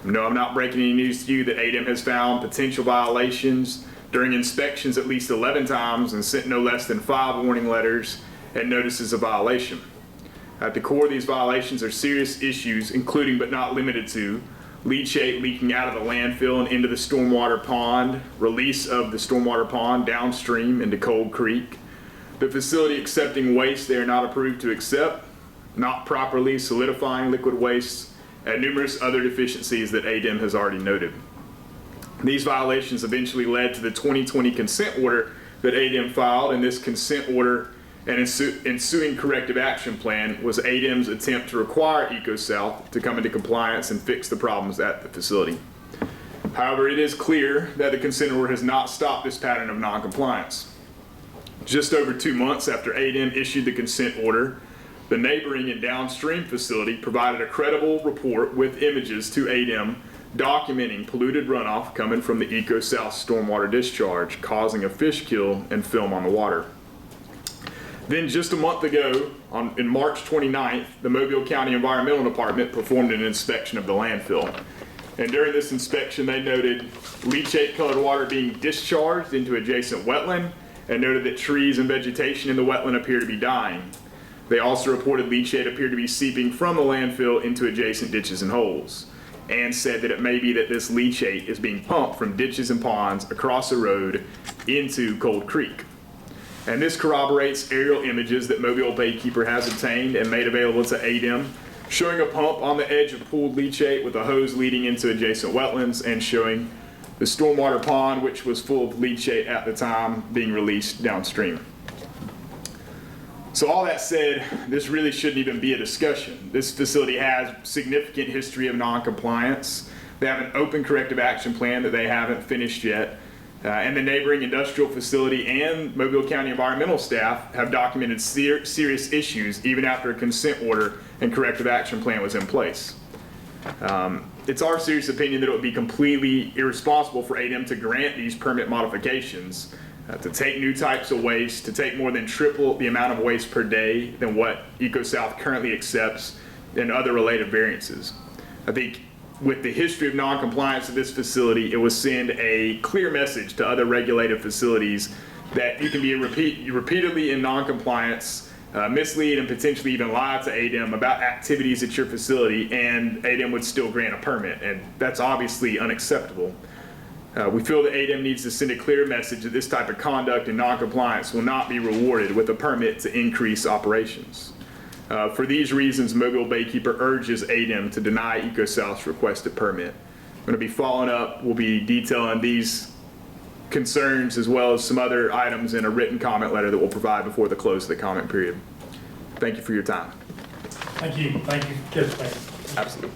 No, I'm not breaking any news to you that ADEM has found potential violations during inspections at least 11 times and sent no less than 5 warning letters and notices of violation. At the core of these violations are serious issues, including but not limited to leachate leaking out of the landfill and into the stormwater pond, release of the stormwater pond downstream into Cold Creek, the facility accepting waste they are not approved to accept, not properly solidifying liquid waste, and numerous other deficiencies that ADEM has already noted. These violations eventually led to the 2020 consent order that ADEM filed, and this consent order and ensuing corrective action plan was ADEM's attempt to require Ecosouth to come into compliance and fix the problems at the facility. However, it is clear that the consent order has not stopped this pattern of non-compliance. Just over 2 months after ADEM issued the consent order, the neighboring and downstream facility provided a credible report with images to ADEM documenting polluted runoff coming from the Ecosouth stormwater discharge, causing a fish kill and film on the water. Then just a month ago, in March 29th, the Mobile County Environmental Department performed an inspection of the landfill. And during this inspection, they noted leachate colored water being discharged into adjacent wetland and noted that trees and vegetation in the wetland appear to be dying. They also reported leachate appeared to be seeping from the landfill into adjacent ditches and holes, and said that it may be that this leachate is being pumped from ditches and ponds across the road into Cold Creek. And this corroborates aerial images that Mobile Baykeeper has obtained and made available to ADEM, showing a pump on the edge of pooled leachate with a hose leading into adjacent wetlands, and showing the stormwater pond, which was full of leachate at the time, being released downstream. So all that said, this really shouldn't even be a discussion. This facility has significant history of non-compliance. They have an open corrective action plan that they haven't finished yet. And the neighboring industrial facility and Mobile County environmental staff have documented serious issues even after a consent order and corrective action plan was in place. It's our serious opinion that it would be completely irresponsible for ADEM to grant these permit modifications, to take new types of waste, to take more than triple the amount of waste per day than what Ecosouth currently accepts, and other related variances. I think with the history of non-compliance of this facility, it will send a clear message to other regulated facilities that you can be repeatedly in non-compliance, mislead and potentially even lie to ADEM about activities at your facility, and ADEM would still grant a permit, and that's obviously unacceptable. We feel that ADEM needs to send a clear message that this type of conduct and non-compliance will not be rewarded with a permit to increase operations. For these reasons, Mobile Baykeeper urges ADEM to deny Ecosouth's requested permit. I'm going to be following up. We'll be detailing these concerns as well as some other items in a written comment letter that we'll provide before the close of the comment period. Thank you for your time. Thank you. Thank you for participating. Absolutely.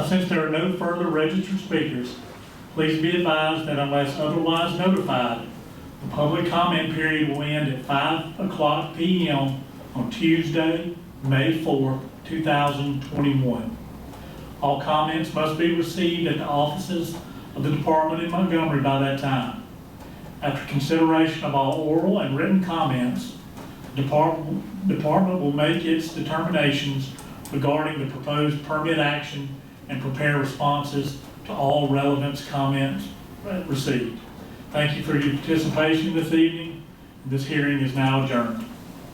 Since there are no further registered speakers, please be advised that unless otherwise notified, the public comment period will end at 5:00 p.m. on Tuesday, May 4th, 2021. All comments must be received at the offices of the department in Montgomery by that time. After consideration of all oral and written comments, the department will make its determinations regarding the proposed permit action and prepare responses to all relevant comments received. Thank you for your participation this evening. This hearing is now adjourned.